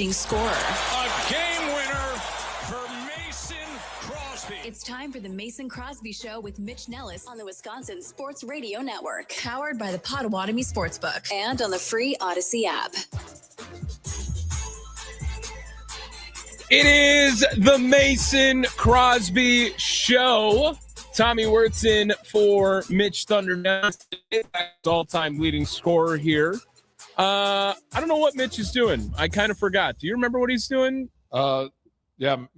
leading scorer. A game winner for Mason Crosby. It's time for the Mason Crosby Show with Mitch Nellis on the Wisconsin Sports Radio Network. Powered by the Potawatomi Sportsbook and on the free Odyssey app. It is the Mason Crosby Show. Tommy Wirtz in for Mitch Thunder Nellis, all-time leading scorer here. I don't know what Mitch is doing. I kind of forgot. Do you remember what he's doing? Yeah,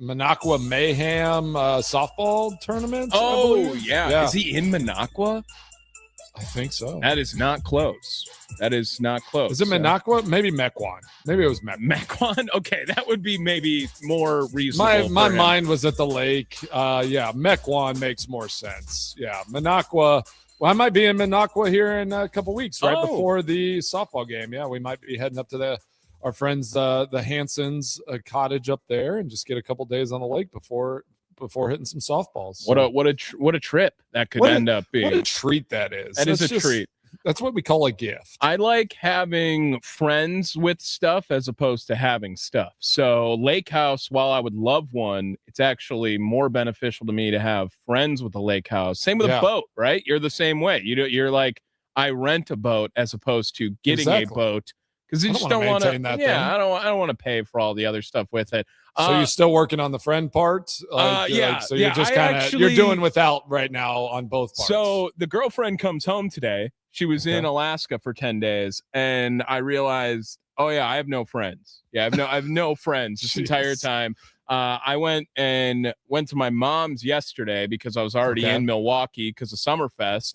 Minocqua Mayhem softball tournament. Oh, yeah. Is he in Minocqua? I think so. That is not close. Is it Minocqua? Maybe Mequon. Maybe it was Mequon? Okay, that would be maybe more reasonable. My mind was at the lake. Mequon makes more sense. Yeah, Minocqua. Well, I might be in Minocqua here in a couple weeks, right before the softball game. Yeah, we might be heading up to our friends, the Hansons cottage up there, and just get a couple days on the lake before hitting some softballs. So, what a trip that could end up being. What a treat that is. That is a treat. That's what we call a gift. I like having friends with stuff as opposed to having stuff. So lake house, while I would love one, it's actually more beneficial to me to have friends with a lake house. Same with a boat, right? You're the same way. You're like, I rent a boat as opposed to getting a boat because you just don't want to. Yeah, I don't want to pay for all the other stuff with it. So you're still working on the friend part? So you're just you're doing without right now on both parts. So the girlfriend comes home today. She was in Alaska for 10 days, and I realized, I have no friends. Yeah, I have no friends this entire time. I went to my mom's yesterday because I was already in Milwaukee because of Summerfest,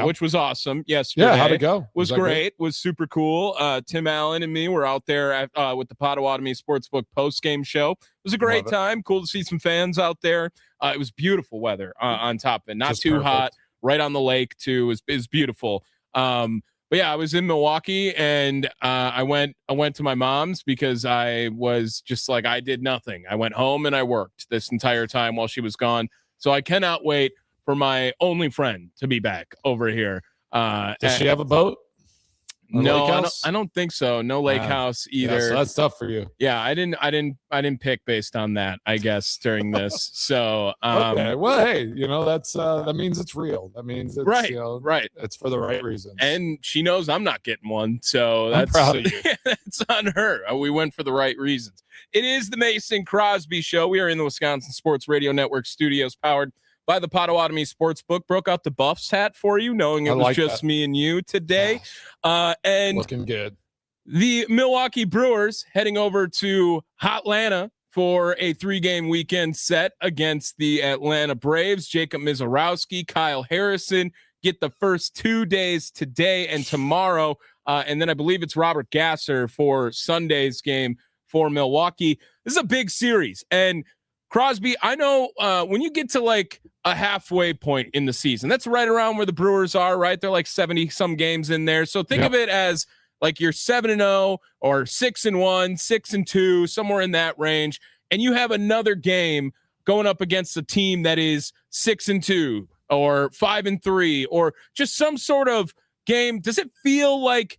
which was awesome yesterday. Yeah, how'd it go? Was great. Was super cool. Tim Allen and me were out there with the Potawatomi Sportsbook post-game show. It was a great time. Cool to see some fans out there. It was beautiful weather on top of it. Not just too hot. Right on the lake, too. It was beautiful. But yeah, I was in Milwaukee and I went to my mom's because I was just like, I did nothing. I went home and I worked this entire time while she was gone. So I cannot wait for my only friend to be back over here. Does she have a boat? No, I don't think so. No lake house either. Yeah, so that's tough for you. Yeah, I didn't pick based on that, I guess, during this. So okay. Well, hey, that's that means it's real. That means it's right. It's for the right reasons. And she knows I'm not getting one, so I'm proud of you. That's on her. We went for the right reasons. It is the Mason Crosby Show. We are in the Wisconsin Sports Radio Network studios, powered by the Potawatomi Sportsbook. Broke out the Buffs hat for you, knowing it was just me and you today. And looking good. The Milwaukee Brewers heading over to Hotlanta for a 3-game weekend set against the Atlanta Braves. Jacob Mizorowski, Kyle Harrison get the first 2 days today and tomorrow. And then I believe it's Robert Gasser for Sunday's game for Milwaukee. This is a big series. And Crosby, I know when you get to like a halfway point in the season, that's right around where the Brewers are, right? They're like 70-some games in there. So think of it as like you're 7-0 or 6-1, 6-2, somewhere in that range. And you have another game going up against a team that is 6-2 or 5-3 or just some sort of game. Does it feel like,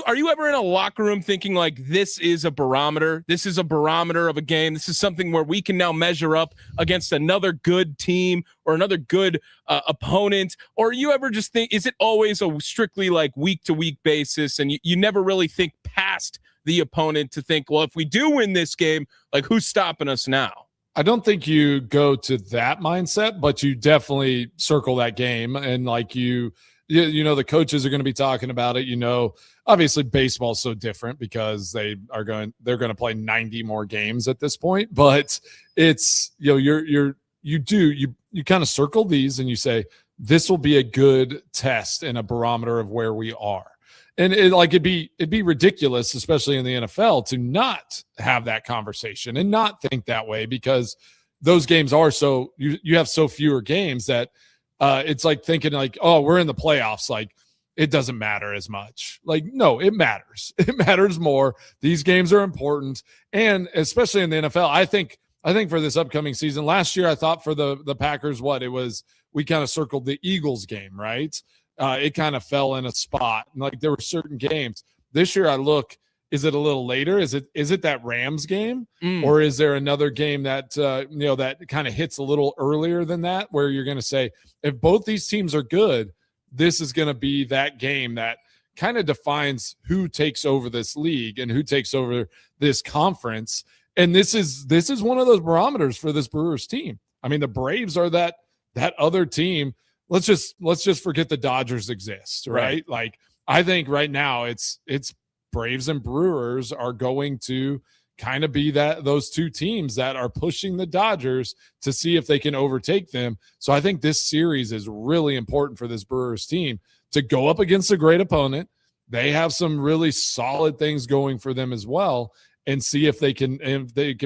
are you ever in a locker room thinking like this is a barometer? This is a barometer of a game. This is something where we can now measure up against another good team or another good opponent. Or you ever just think, is it always a strictly like week to week basis? And you never really think past the opponent to think, well, if we do win this game, like who's stopping us now? I don't think you go to that mindset, but you definitely circle that game. And like the coaches are going to be talking about it. Obviously baseball is so different because they're going to play 90 more games at this point, but it's, you kind of circle these and you say, this will be a good test and a barometer of where we are. And it'd be ridiculous, especially in the NFL, to not have that conversation and not think that way because those games are so, you have so fewer games that it's like thinking like, oh, we're in the playoffs. Like, it doesn't matter as much. Like, no, it matters. It matters more. These games are important. And especially in the NFL, I think for this upcoming season, last year, I thought for the Packers, we kind of circled the Eagles game, right? It kind of fell in a spot. And like there were certain games this year, I look Is it a little later? Is it that Rams game? Mm. Or is there another game that, that kind of hits a little earlier than that, where you're going to say, if both these teams are good, this is going to be that game that kind of defines who takes over this league and who takes over this conference. And this is one of those barometers for this Brewers team. I mean, the Braves are that other team. Let's just forget the Dodgers exist, right? Like, I think right now it's Braves and Brewers are going to kind of be those two teams that are pushing the Dodgers to see if they can overtake them. So I think this series is really important for this Brewers team to go up against a great opponent. They have some really solid things going for them as well, and see if they can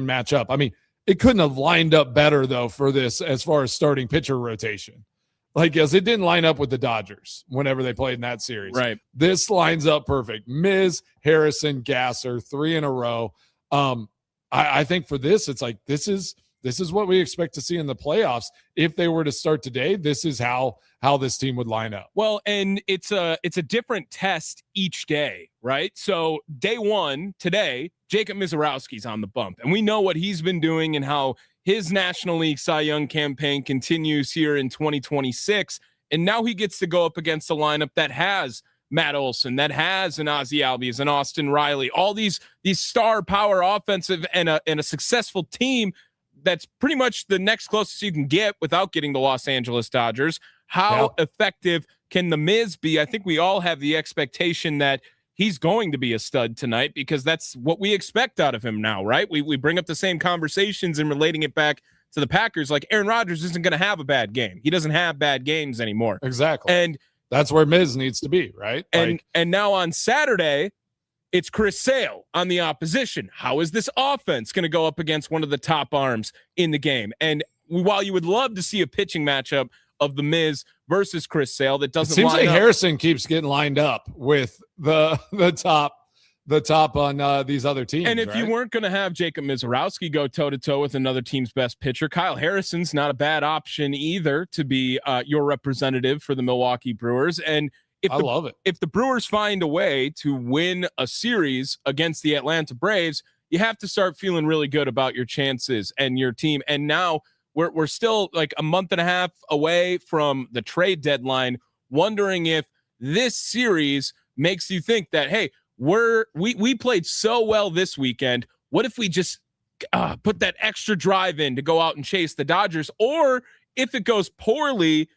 match up. I mean, it couldn't have lined up better though for this as far as starting pitcher rotation. Like, as it didn't line up with the Dodgers whenever they played in that series. Right. This lines up perfect. Miz, Harrison, Gasser, 3 in a row. I think for this, it's like this is what we expect to see in the playoffs. If they were to start today, this is how this team would line up. Well, and it's a different test each day, right? So day one today, Jacob Mizorowski's on the bump, and we know what he's been doing and how his National League Cy Young campaign continues here in 2026. And now he gets to go up against a lineup that has Matt Olson, that has an Ozzie Albies, an Austin Riley, all these star power offensive and a successful team that's pretty much the next closest you can get without getting the Los Angeles Dodgers. How effective can the Miz be? I think we all have the expectation that he's going to be a stud tonight, because that's what we expect out of him now, right? We bring up the same conversations and relating it back to the Packers. Like, Aaron Rodgers isn't going to have a bad game. He doesn't have bad games anymore. Exactly. And that's where Miz needs to be, right? And now on Saturday, it's Chris Sale on the opposition. How is this offense going to go up against one of the top arms in the game? And while you would love to see a pitching matchup of the Miz versus Chris Sale, that doesn't seems line like up. Harrison keeps getting lined up with the top on these other teams. And if you weren't going to have Jacob Mizorowski go toe-to-toe with another team's best pitcher, Kyle Harrison's not a bad option either to be your representative for the Milwaukee Brewers. And I love it. If the Brewers find a way to win a series against the Atlanta Braves, you have to start feeling really good about your chances and your team. And now we're still like a month and a half away from the trade deadline, wondering if this series makes you think that, hey, we played so well this weekend. What if we just put that extra drive in to go out and chase the Dodgers? Or if it goes poorly,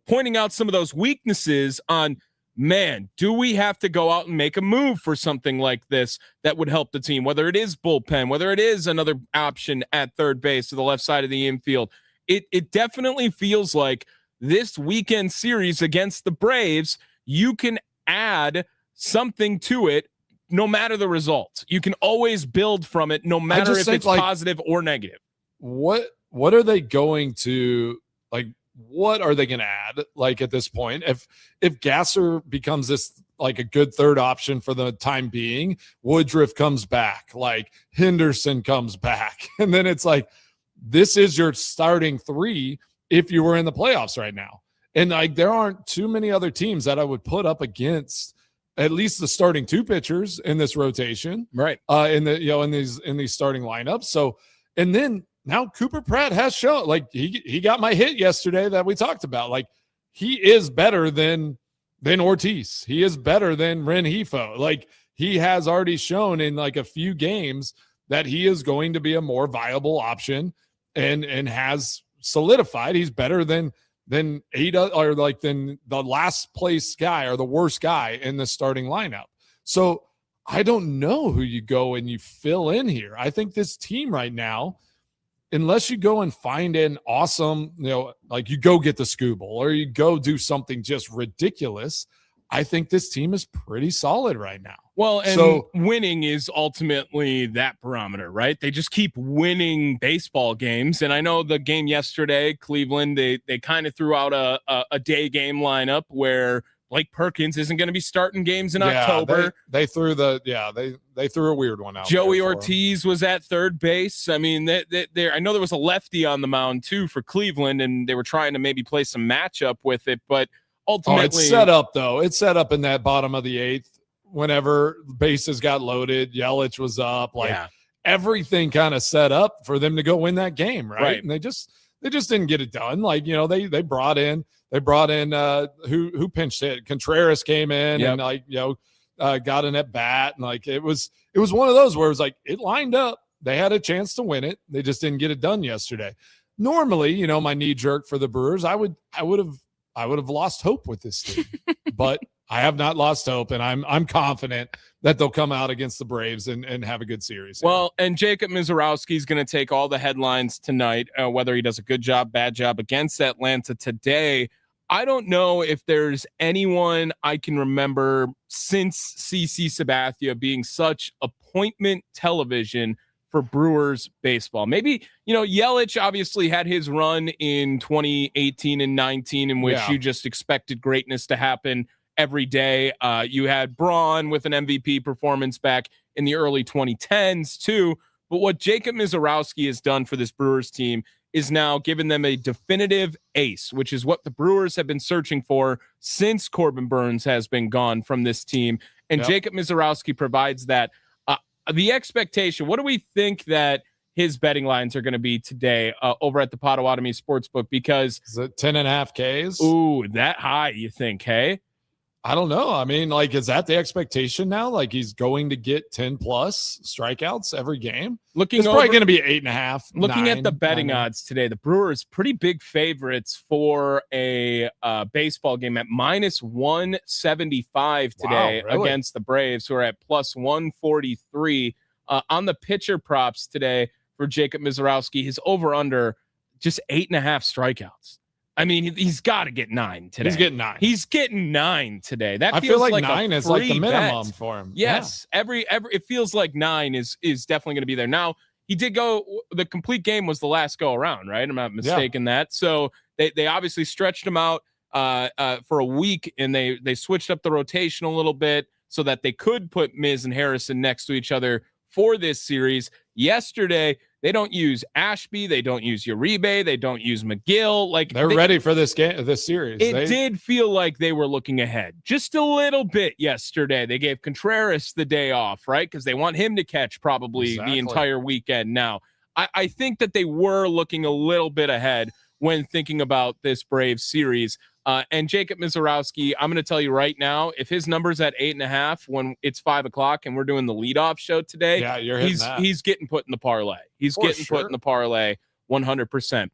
pointing out some of those weaknesses on, man, do we have to go out and make a move for something like this that would help the team, whether it is bullpen, whether it is another option at third base to the left side of the infield? It definitely feels like this weekend series against the Braves, you can add something to it no matter the results. You can always build from it, no matter if it's positive or negative. What are they going to, like, what are they going to add, like, at this point? If Gasser becomes this, like, a good third option for the time being, Woodruff comes back, like Henderson comes back, and then it's like, this is your starting three if you were in the playoffs right now. And, like, there aren't too many other teams that I would put up against at least the starting two pitchers in this rotation, right? In these starting lineups. So, and then now Cooper Pratt has shown, like, he got my hit yesterday that we talked about. Like, he is better than Ortiz. He is better than Rengifo. Like, he has already shown in, like, a few games that he is going to be a more viable option, and has solidified. He's better than the last place guy or the worst guy in the starting lineup. So I don't know who you go and you fill in here. I think this team right now, unless you go and find an awesome, like you go get the Scooble or you go do something just ridiculous, I think this team is pretty solid right now. Well, and winning is ultimately that barometer, right? They just keep winning baseball games. And I know the game yesterday, Cleveland, they kind of threw out a day game lineup where Blake Perkins isn't going to be starting games in October. They threw they threw a weird one out. Joey Ortiz was at third base. I mean, I know there was a lefty on the mound too for Cleveland, and they were trying to maybe play some matchup with it, but ultimately it's set up though. It's set up in that bottom of the eighth whenever bases got loaded, Yelich was up, everything kind of set up for them to go win that game, right? And they just didn't get it done. Like, they brought in who pinched hit. Contreras came in and got an at bat, and it was one of those where it was like it lined up. They had a chance to win it. They just didn't get it done yesterday. Normally, my knee jerk for the Brewers, I would have lost hope with this team, but I have not lost hope, and I'm confident that they'll come out against the Braves and have a good series. Well, and Jacob Mizorowski is going to take all the headlines tonight, whether he does a good job, bad job against Atlanta today. I don't know if there's anyone I can remember since CC Sabathia being such appointment television for Brewers baseball. Maybe, Yelich obviously had his run in 2018 and 19 in which you just expected greatness to happen every day. You had Braun with an MVP performance back in the early 2010s too. But what Jacob Mizorowski has done for this Brewers team is now given them a definitive ace, which is what the Brewers have been searching for since Corbin Burns has been gone from this team. And Jacob Mizorowski provides that. The expectation, what do we think that his betting lines are going to be today over at the Potawatomi Sportsbook? Because is it 10.5 Ks? Ooh, that high, you think, hey? I don't know. I mean, is that the expectation now? Like, he's going to get 10 plus strikeouts every game? It's probably going to be 8.5. Looking at the betting odds today, the Brewers pretty big favorites for a baseball game at minus 175 today against the Braves, who are at plus 143. On the pitcher props today for Jacob Mizorowski, his over-under just 8.5 strikeouts. I mean, he's got to get 9 today. He's getting 9 today. That I feels feel like a 9 is like the minimum bet for him. Yes, every it feels like 9 is definitely going to be there. Now, he did go. The complete game was the last go around, right? I'm not mistaken that. So they obviously stretched him out for a week, and they switched up the rotation a little bit so that they could put Miz and Harrison next to each other for this series. Yesterday, they don't use Ashby, they don't use Uribe, they don't use McGill. They're ready for this game, this series. It did feel like they were looking ahead just a little bit yesterday. They gave Contreras the day off, right? Because they want him to catch probably the entire weekend. Now, I think that they were looking a little bit ahead when thinking about this Braves series. And Jacob Mizorowski, I'm going to tell you right now, if his number's at 8.5 when it's 5:00 and we're doing the leadoff show today, he's getting put in the parlay. He's put in the parlay 100%.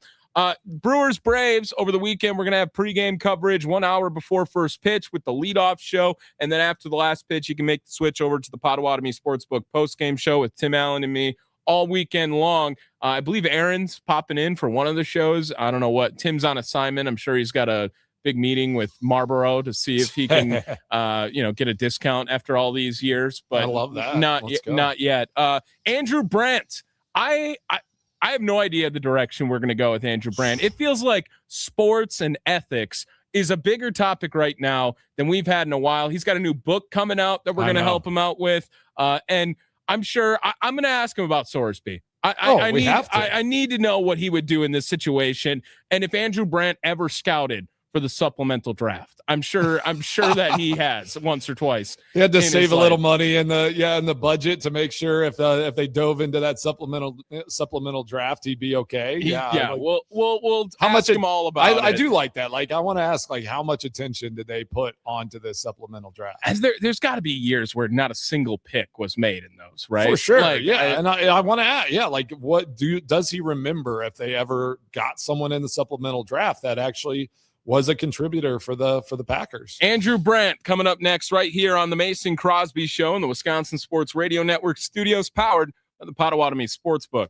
Brewers Braves over the weekend. We're going to have pregame coverage 1 hour before first pitch with the leadoff show. And then after the last pitch, you can make the switch over to the Potawatomi Sportsbook postgame show with Tim Allen and me all weekend long. I believe Aaron's popping in for one of the shows. I don't know what. Tim's on assignment. I'm sure he's got a big meeting with Marlboro to see if he can, get a discount after all these years. But I love that. Not yet. Andrew Brandt. I have no idea the direction we're going to go with Andrew Brandt. It feels like sports and ethics is a bigger topic right now than we've had in a while. He's got a new book coming out that we're going to help him out with. And I'm sure I'm going to ask him about Sorsby. I need to know what he would do in this situation. And if Andrew Brandt ever scouted for the supplemental draft. I'm sure that he has once or twice. He had to save a little money in the budget to make sure if they dove into that supplemental draft, he'd be okay. We'll ask him all about it. I do like that. I want to ask how much attention did they put onto this supplemental draft? As there's got to be years where not a single pick was made in those, right? For sure. And I want to ask, what does he remember if they ever got someone in the supplemental draft that actually was a contributor for the Packers? Andrew Brandt coming up next right here on the Mason Crosby Show in the Wisconsin Sports Radio Network studios, powered by the Potawatomi Sportsbook.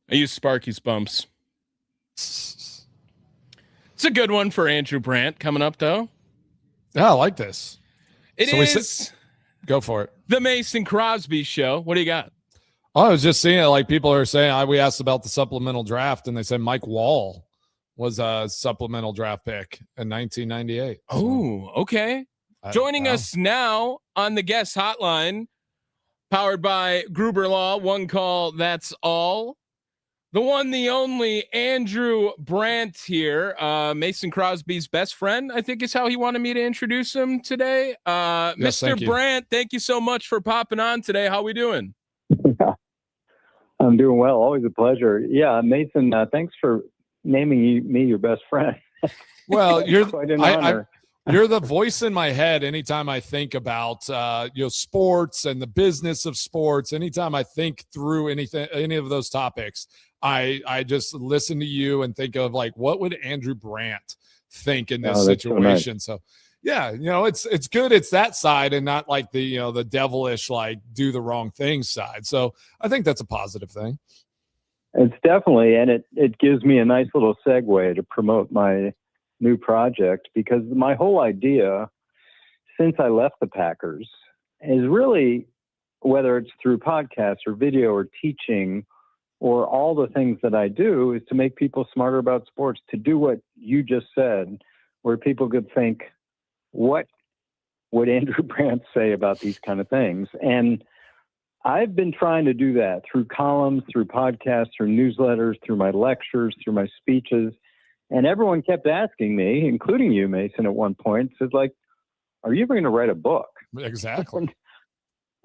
I use Sparky's Bumps. It's a good one for Andrew Brandt coming up, though. Yeah, I like this. It is. Go for it. The Mason Crosby Show. What do you got? I was just seeing it. Like people are saying, we asked about the supplemental draft, and they said Mike Wall was a supplemental draft pick in 1998. Oh, okay. Joining us now on the guest hotline, powered by Gruber Law. One call, that's all. The one, the only Andrew Brandt here, Mason Crosby's best friend, I think is how he wanted me to introduce him today. Yes, Mr. Brandt, thank you so much for popping on today. How we doing? Yeah, I'm doing well. Always a pleasure. Yeah, Mason, thanks for naming me your best friend. Well, you're quite an honor. You're the voice in my head anytime I think about sports and the business of sports. Anytime I think through any of those topics, I just listen to you and think of like, what would Andrew Brandt think in this situation? So yeah, it's good. It's that side and not like the devilish, like do the wrong thing side. So I think that's a positive thing. It's definitely, and it gives me a nice little segue to promote my new project, because my whole idea since I left the Packers is really, whether it's through podcasts or video or teaching or all the things that I do, is to make people smarter about sports, to do what you just said, where people could think, what would Andrew Brandt say about these kind of things? And I've been trying to do that through columns, through podcasts, through newsletters, through my lectures, through my speeches. And everyone kept asking me, including you, Mason, at one point, says, like, are you ever going to write a book? Exactly.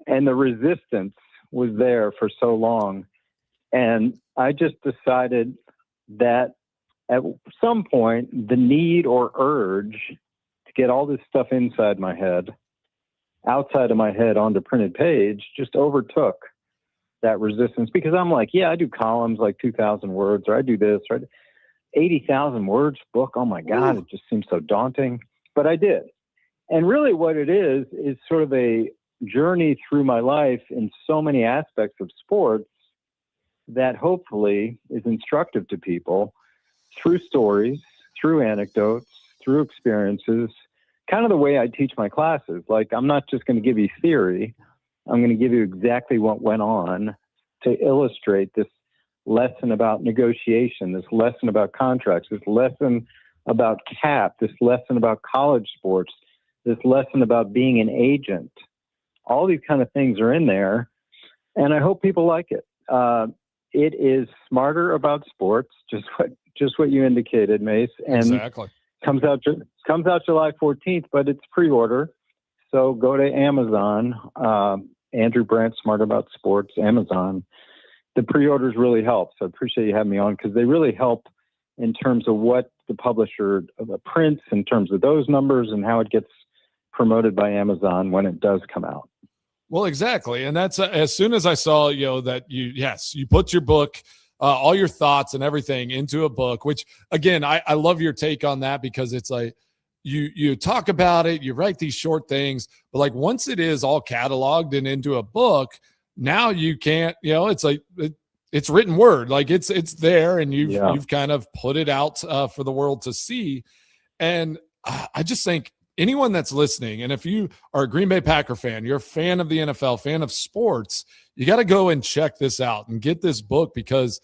And the resistance was there for so long. And I just decided that at some point, the need or urge to get all this stuff inside my head, outside of my head onto printed page, just overtook that resistance. Because I'm like, yeah, I do columns like 2,000 words, or I do this, or 80,000 words book. Oh my God, it just seems so daunting. But I did. And really what it is sort of a journey through my life in so many aspects of sports that hopefully is instructive to people through stories, through anecdotes, through experiences, kind of the way I teach my classes. Like, I'm not just going to give you theory. I'm going to give you exactly what went on to illustrate this lesson about negotiation, this lesson about contracts, this lesson about cap, this lesson about college sports, this lesson about being an agent. All these kind of things are in there, and I hope people like it. It is smarter about sports, just what you indicated, Mace, and exactly. comes out July 14th, but it's pre-order, so go to Amazon. Andrew Brandt, Smarter About Sports, Amazon. The pre-orders really help. So I appreciate you having me on, because they really help in terms of what the publisher prints, in terms of those numbers and how it gets promoted by Amazon when it does come out. Well, exactly. And that's as soon as I saw, that you put your book, all your thoughts and everything into a book, which again, I love your take on that, because it's like, you talk about it, you write these short things, but like once it is all cataloged and into a book, now you can't, it's like it's written word, like it's there, and you've kind of put it out for the world to see. And I just think anyone that's listening, and if you are a Green Bay Packer fan, you're a fan of the NFL, fan of sports, you got to go and check this out and get this book, because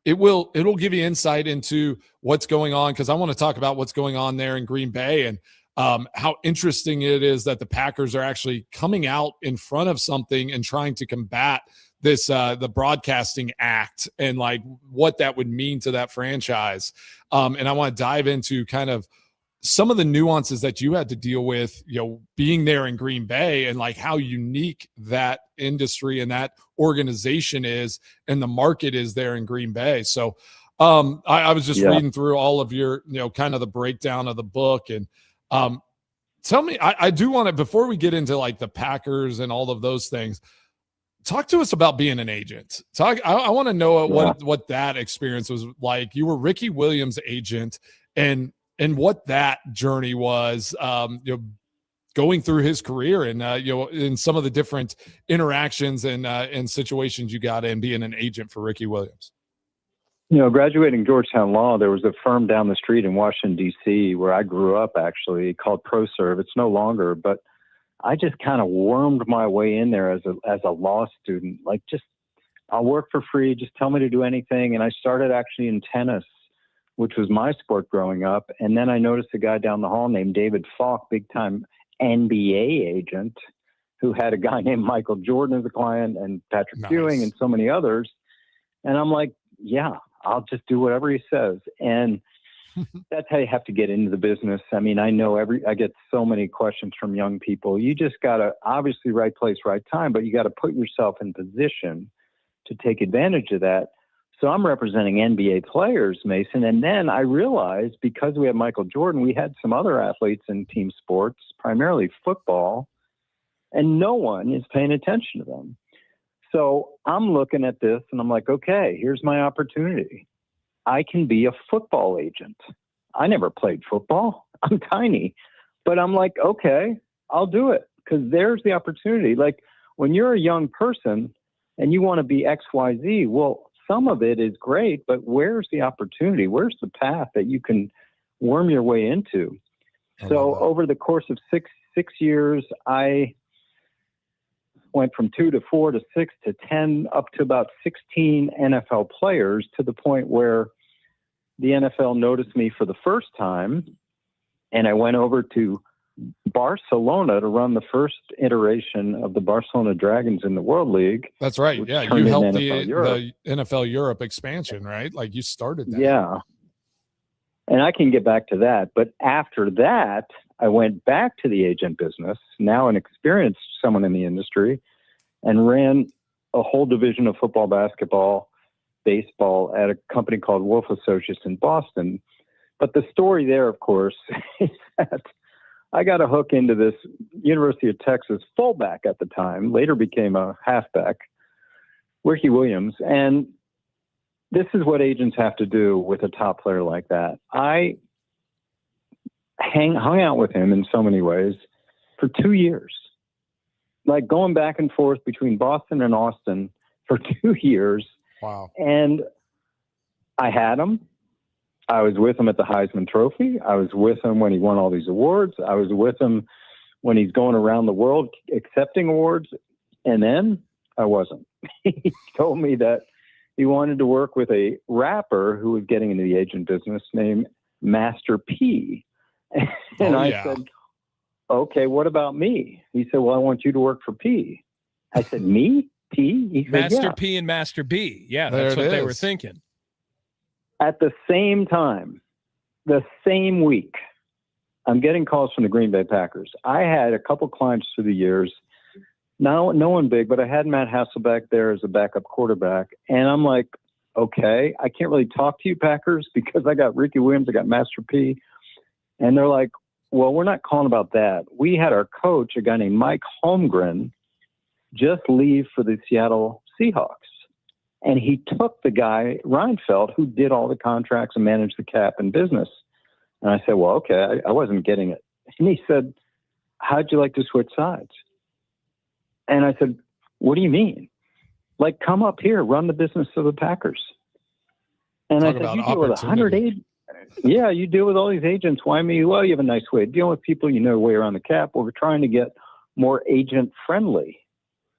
it'll give you insight into what's going on. Because I want to talk about what's going on there in Green Bay, and how interesting it is that the Packers are actually coming out in front of something and trying to combat this, the broadcasting act, and like what that would mean to that franchise. And I want to dive into kind of some of the nuances that you had to deal with, being there in Green Bay, and like how unique that industry and that organization is, and the market is there in Green Bay. So I was just reading through all of your, kind of the breakdown of the book, and tell me, I do want to, before we get into like the Packers and all of those things, talk to us about being an agent. I want to know what that experience was like. You were Ricky Williams' agent, and what that journey was, going through his career, and in some of the different interactions and situations you got in being an agent for Ricky Williams. Graduating Georgetown Law, there was a firm down the street in Washington, D.C., where I grew up, actually, called ProServe. It's no longer, but I just kind of wormed my way in there as a law student. Like, just, I'll work for free. Just tell me to do anything. And I started actually in tennis, which was my sport growing up. And then I noticed a guy down the hall named David Falk, big-time NBA agent, who had a guy named Michael Jordan as a client and Patrick Ewing and so many others. And I'm like, yeah, I'll just do whatever he says. And that's how you have to get into the business. I mean, I get so many questions from young people. You just got to, obviously, right place, right time, but you got to put yourself in position to take advantage of that. So I'm representing NBA players, Mason. And then I realized, because we had Michael Jordan, we had some other athletes in team sports, primarily football, and no one is paying attention to them. So I'm looking at this and I'm like, okay, here's my opportunity. I can be a football agent. I never played football. I'm tiny. But I'm like, okay, I'll do it, because there's the opportunity. Like, when you're a young person and you want to be X, Y, Z, well, some of it is great, but where's the opportunity? Where's the path that you can worm your way into? So over the course of six years, I went from 2 to 4 to 6 to 10 up to about 16 NFL players, to the point where the NFL noticed me for the first time, and I went over to Barcelona to run the first iteration of the Barcelona Dragons in the World League. That's right. Yeah, you helped the NFL Europe expansion, right? Like, you started that. Yeah. And I can get back to that. But after that, I went back to the agent business, now an experienced someone in the industry, and ran a whole division of football, basketball, baseball at a company called Wolf Associates in Boston. But the story there, of course, is that I got a hook into this University of Texas fullback at the time, later became a halfback, Ricky Williams. And this is what agents have to do with a top player like that. I hung out with him in so many ways for 2 years, like going back and forth between Boston and Austin for 2 years. Wow. And I had him. I was with him at the Heisman Trophy. I was with him when he won all these awards. I was with him when he's going around the world accepting awards. And then I wasn't. He told me that he wanted to work with a rapper who was getting into the agent business named Master P. And I said, okay, what about me? He said, well, I want you to work for P. I said, me? P? He said, Master P and Master B. Yeah, that's what they were thinking. At the same time, the same week, I'm getting calls from the Green Bay Packers. I had a couple clients through the years, no one big, but I had Matt Hasselbeck there as a backup quarterback. And I'm like, okay, I can't really talk to you, Packers, because I got Ricky Williams, I got Master P. And they're like, well, we're not calling about that. We had our coach, a guy named Mike Holmgren, just leave for the Seattle Seahawks. And he took the guy, Reinfeldt, who did all the contracts and managed the cap and business. And I said, well, okay, I wasn't getting it. And he said, how'd you like to switch sides? And I said, what do you mean? Like, come up here, run the business of the Packers. And I said, you deal with 100 agents. Yeah, you deal with all these agents. Why me? Well, you have a nice way of dealing with people. You know your way around the cap. Well, we're trying to get more agent friendly.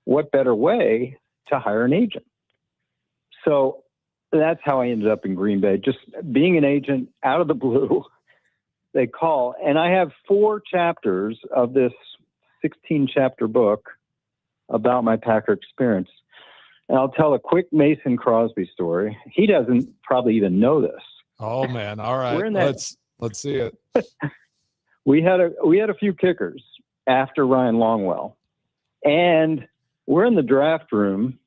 What better way to hire an agent? So that's how I ended up in Green Bay, just being an agent out of the blue. They call, and I have 4 chapters of this 16-chapter book about my Packer experience. And I'll tell a quick Mason Crosby story. He doesn't probably even know this. Oh man! All right, let's see it. We had a few kickers after Ryan Longwell, and we're in the draft room,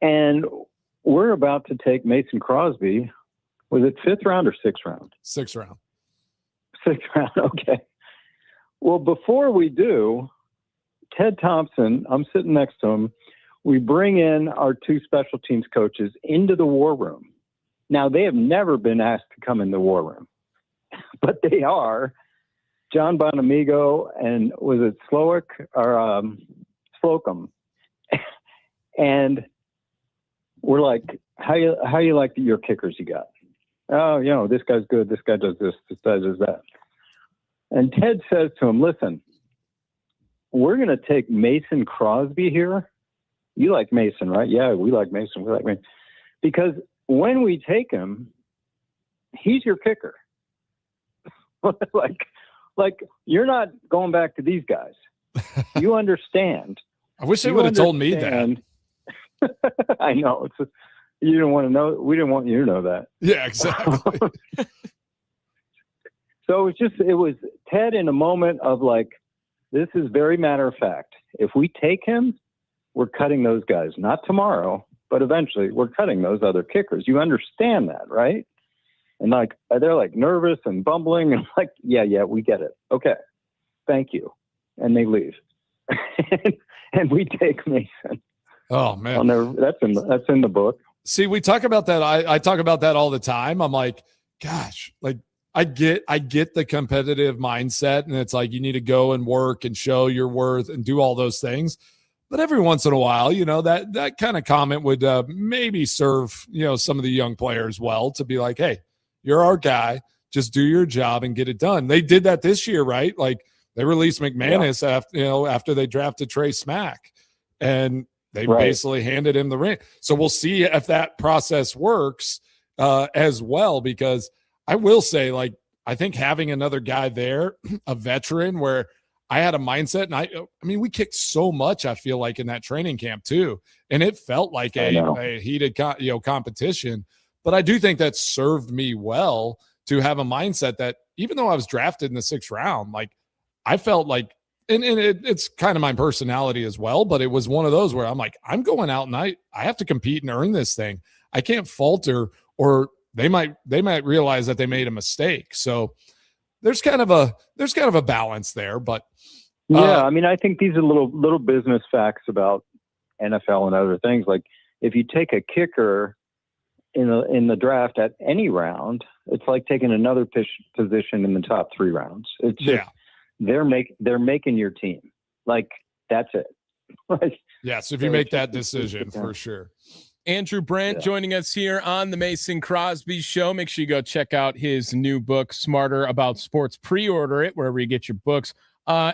and we're about to take Mason Crosby. Was it 5th round or 6th round? 6th round. 6th round. Okay. Well, before we do, Ted Thompson, I'm sitting next to him. We bring in our 2 special teams coaches into the war room. Now, they have never been asked to come in the war room, but they are. John Bonamigo and was it Slocum? And we're like, how you like your kickers you got? Oh, this guy's good. This guy does this guy does that. And Ted says to him, listen, we're going to take Mason Crosby here. You like Mason, right? Yeah, we like Mason. We like Mason. Because when we take him, he's your kicker. like you're not going back to these guys. You understand. I wish they would have told me that. I know. You didn't want to know. We didn't want you to know that. Yeah, exactly. So it was Ted in a moment of like, this is very matter of fact. If we take him, we're cutting those guys. Not tomorrow, but eventually we're cutting those other kickers. You understand that, right? And like, they're like nervous and bumbling and like, yeah, we get it. Okay. Thank you. And they leave. And we take Mason. Oh man. That's in the book. See, we talk about that. I talk about that all the time. I'm like, gosh, like I get the competitive mindset, and it's like you need to go and work and show your worth and do all those things. But every once in a while, that kind of comment would maybe serve, some of the young players well to be like, hey, you're our guy. Just do your job and get it done. They did that this year, right? Like they released McManus after they drafted Trey Smack, and they basically handed him the ring. So we'll see if that process works as well, because I will say, like, I think having another guy there, a veteran, where I had a mindset, and I mean, we kicked so much, I feel like, in that training camp too, and it felt like a heated competition. But I do think that served me well to have a mindset that even though I was drafted in the 6th round, like I felt like, and it's kind of my personality as well, but it was one of those where I'm like, I'm going out and I have to compete and earn this thing. I can't falter, or they might realize that they made a mistake. So there's kind of a balance there, but I mean, I think these are little business facts about NFL and other things. Like if you take a kicker in the draft at any round, it's like taking another position in the top 3 rounds. It's just, they're making your team. Like that's it. So if you make that decision, for sure. Andrew Brandt joining us here on the Mason Crosby Show. Make sure you go check out his new book, Smarter About Sports. Pre-order it wherever you get your books.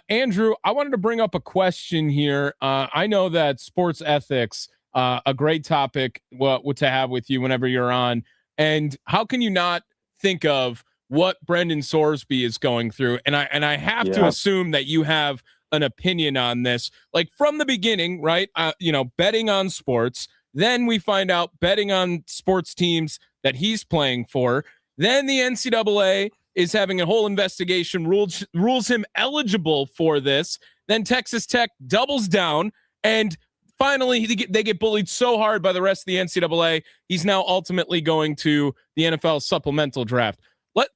Andrew, I wanted to bring up a question here. I know that sports ethics, a great topic to have with you whenever you're on. And how can you not think of what Brendan Sorsby is going through? And I have to assume that you have an opinion on this. Like from the beginning, right? Betting on sports. Then we find out betting on sports teams that he's playing for. Then the NCAA is having a whole investigation, rules him eligible for this. Then Texas Tech doubles down, and finally they get bullied so hard by the rest of the NCAA. He's now ultimately going to the NFL supplemental draft.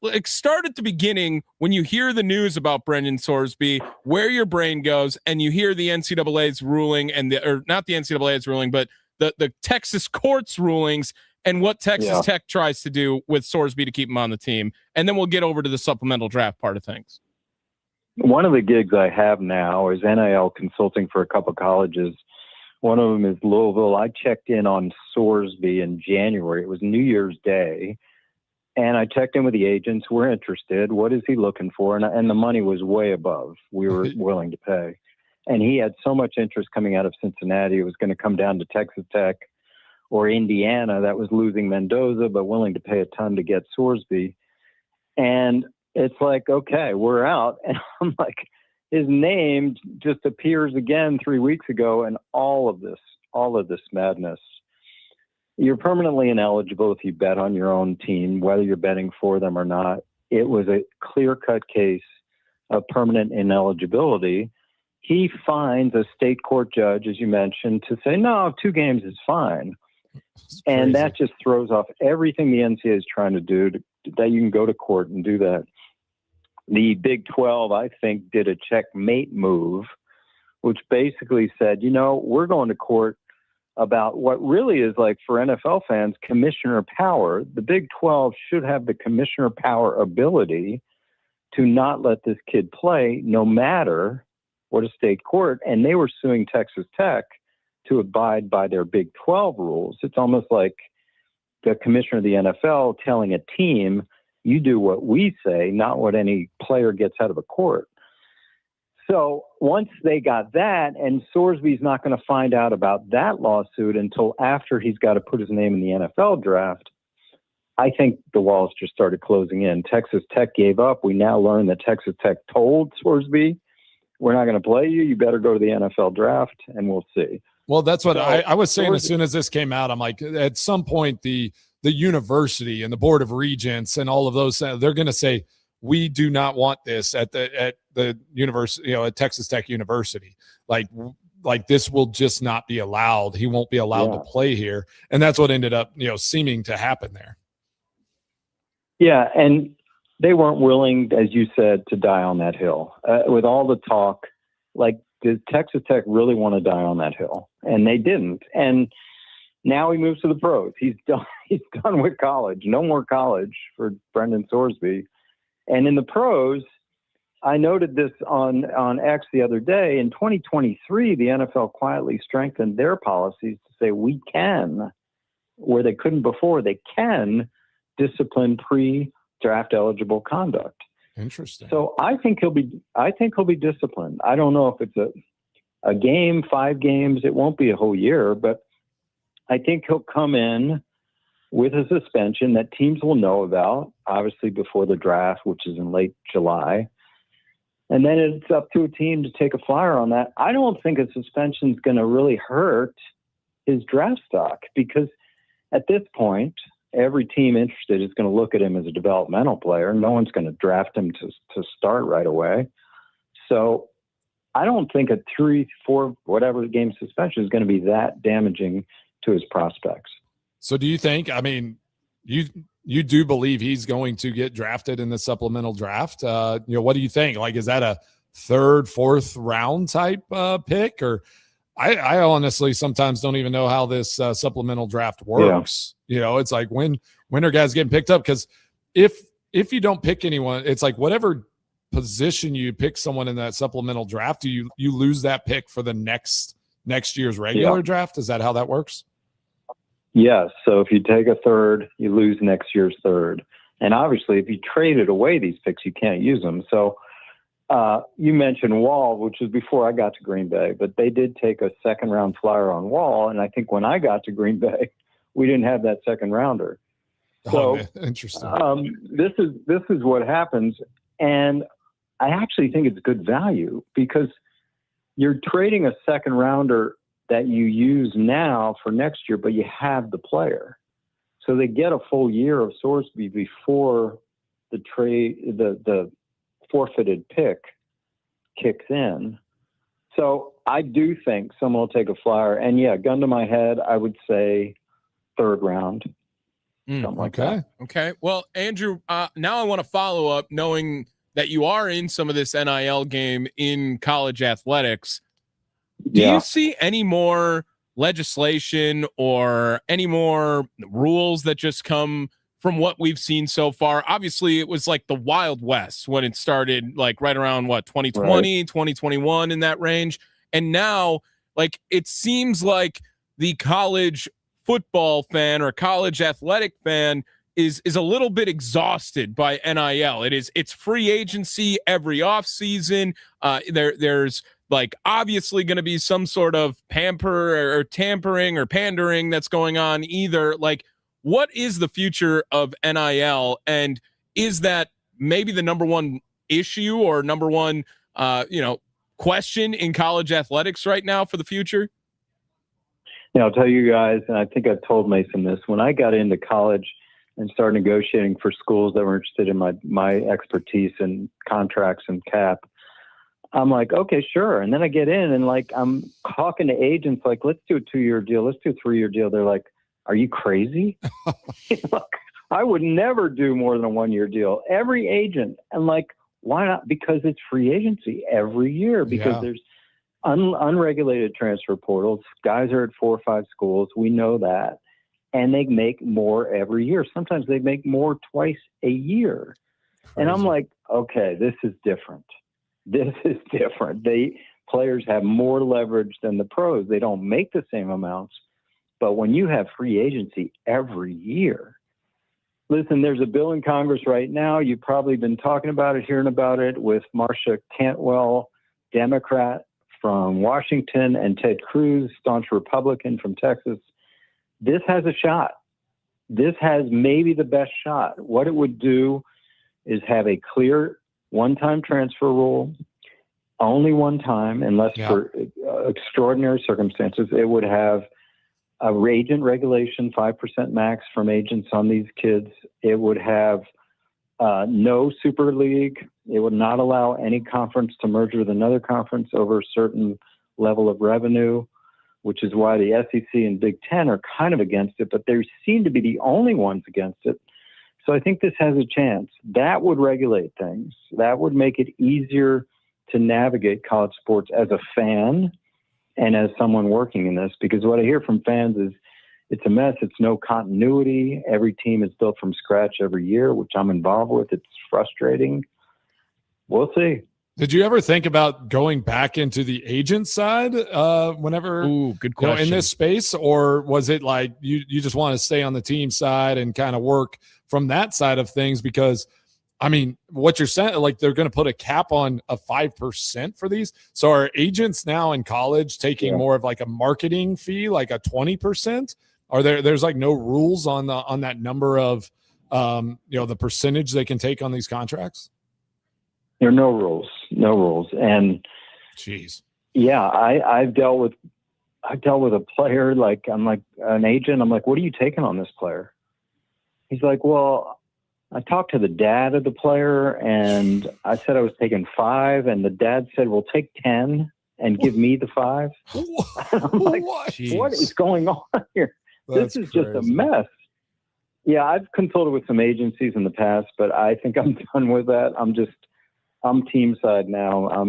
Let's start at the beginning. When you hear the news about Brendan Sorsby, where your brain goes, and you hear the NCAA's ruling or not the NCAA's ruling, but the Texas courts rulings and what Texas Tech tries to do with Sorsby to keep him on the team. And then we'll get over to the supplemental draft part of things. One of the gigs I have now is NIL consulting for a couple colleges. One of them is Louisville. I checked in on Sorsby in January. It was New Year's Day. And I checked in with the agents. We're interested. What is he looking for? And the money was way above we were willing to pay. And he had so much interest coming out of Cincinnati. It was going to come down to Texas Tech or Indiana that was losing Mendoza, but willing to pay a ton to get Sorsby. And it's like, okay, we're out. And I'm like, his name just appears again 3 weeks ago, and all of this madness. You're permanently ineligible if you bet on your own team, whether you're betting for them or not. It was a clear-cut case of permanent ineligibility. He finds a state court judge, as you mentioned, to say, no, 2 games is fine. And that just throws off everything the NCAA is trying to do, that you can go to court and do that. The Big 12, I think, did a checkmate move, which basically said, we're going to court about what really is, like, for NFL fans, commissioner power. The Big 12 should have the commissioner power ability to not let this kid play no matter what a state court. And they were suing Texas Tech to abide by their Big 12 rules. It's almost like the commissioner of the NFL telling a team, you do what we say, not what any player gets out of a court. So once they got that, and Sorsby's not going to find out about that lawsuit until after he's got to put his name in the NFL draft, I think the walls just started closing in. Texas Tech gave up. We now learn that Texas Tech told Sorsby, we're not going to play you. You better go to the NFL draft, and we'll see. Well, that's what So, I was saying as soon as this came out. I'm like, at some point, the university and the Board of Regents and all of those, they're going to say, we do not want this at the university, at Texas Tech University. Like this will just not be allowed. He won't be allowed to play here. And that's what ended up, seeming to happen there. Yeah. And they weren't willing, as you said, to die on that hill. With all the talk, did Texas Tech really want to die on that hill? And they didn't. And now he moves to the pros. He's done with college. No more college for Brendan Sorsby. And in the pros, I noted this on X the other day. In 2023, the NFL quietly strengthened their policies to say we can, where they couldn't before, they can discipline pre-draft eligible conduct. Interesting. So I think he'll be disciplined. I don't know if it's a game, 5 games. It won't be a whole year, but I think he'll come in with a suspension that teams will know about, obviously before the draft, which is in late July. And then it's up to a team to take a flyer on that. I don't think a suspension is going to really hurt his draft stock, because at this point, every team interested is going to look at him as a developmental player. No one's going to draft him to start right away. So I don't think a 3-4 whatever game suspension is going to be that damaging to his prospects. So do you think, you do believe he's going to get drafted in the supplemental draft? What do you think? Is that a 3rd, 4th round type pick? Or I honestly sometimes don't even know how this supplemental draft works. Yeah. It's like when are guys getting picked up? Because if you don't pick anyone, it's like whatever position you pick someone in that supplemental draft, you lose that pick for the next year's regular draft. Is that how that works? Yes. So if you take a 3rd, you lose next year's 3rd. And obviously, if you traded away these picks, you can't use them. So you mentioned Wall, which was before I got to Green Bay, but they did take a 2nd round flyer on Wall. And I think when I got to Green Bay, we didn't have that 2nd rounder. So interesting. This is what happens. And I actually think it's good value, because you're trading a 2nd rounder that you use now for next year, but you have the player. So they get a full year of Sorsby before the forfeited pick kicks in. So I do think someone will take a flyer. And gun to my head, I would say 3rd round. Something like that. Okay. Well, Andrew, now I want to follow up, knowing that you are in some of this NIL game in college athletics. Do you see any more legislation or any more rules that just come from what we've seen so far? Obviously, it was like the Wild West when it started, like right around 2020, 2021, in that range. And now, it seems like the college football fan or college athletic fan is a little bit exhausted by NIL. It's free agency every offseason. There's obviously going to be some sort of pamper or tampering or pandering that's going on either. What is the future of NIL? And is that maybe the number one issue or number one, question in college athletics right now for the future? I'll tell you guys, and I think I told Mason this, when I got into college and started negotiating for schools that were interested in my expertise in contracts and cap, I'm like, okay, sure. And then I get in and I'm talking to agents, let's do a 2-year deal. Let's do a 3-year deal. They're like, are you crazy? Look, I would never do more than a 1-year deal. Every agent. And why not? Because it's free agency every year, because there's unregulated transfer portals. Guys are at 4 or 5 schools. We know that. And they make more every year. Sometimes they make more twice a year. Crazy. And I'm like, okay, this is different. This is different. players have more leverage than the pros. They don't make the same amounts. But when you have free agency every year, listen, there's a bill in Congress right now. You've probably been talking about it, hearing about it, with Marsha Cantwell, Democrat from Washington, and Ted Cruz, staunch Republican from Texas. This has a shot. This has maybe the best shot. What it would do is have a clear one-time transfer rule, only one time, unless for extraordinary circumstances. It would have a agent regulation, 5% max from agents on these kids. It would have no super league. It would not allow any conference to merge with another conference over a certain level of revenue, which is why the SEC and Big Ten are kind of against it, but they seem to be the only ones against it. So I think this has a chance. That would regulate things. That would make it easier to navigate college sports as a fan and as someone working in this, because what I hear from fans is it's a mess. It's no continuity. Every team is built from scratch every year, which I'm involved with. It's frustrating. We'll see. Did you ever think about going back into the agent side whenever good question. In this space, or was it like you just want to stay on the team side and kind of work from that side of things? Because I mean, what you're saying, like they're going to put a cap on a 5% for these. So are agents now in college taking more of like a marketing fee, like a 20%? Are there's like no rules on that number of, the percentage they can take on these contracts? There are no rules. And jeez. Yeah, I've dealt with a player, like I'm like an agent. I'm like, what are you taking on this player? He's like, well, I talked to the dad of the player and I said I was taking 5, and the dad said, well, take 10 and give me the 5. I'm like, what is going on here? This is just a mess. Yeah, I've consulted with some agencies in the past, but I think I'm done with that. I'm team side now.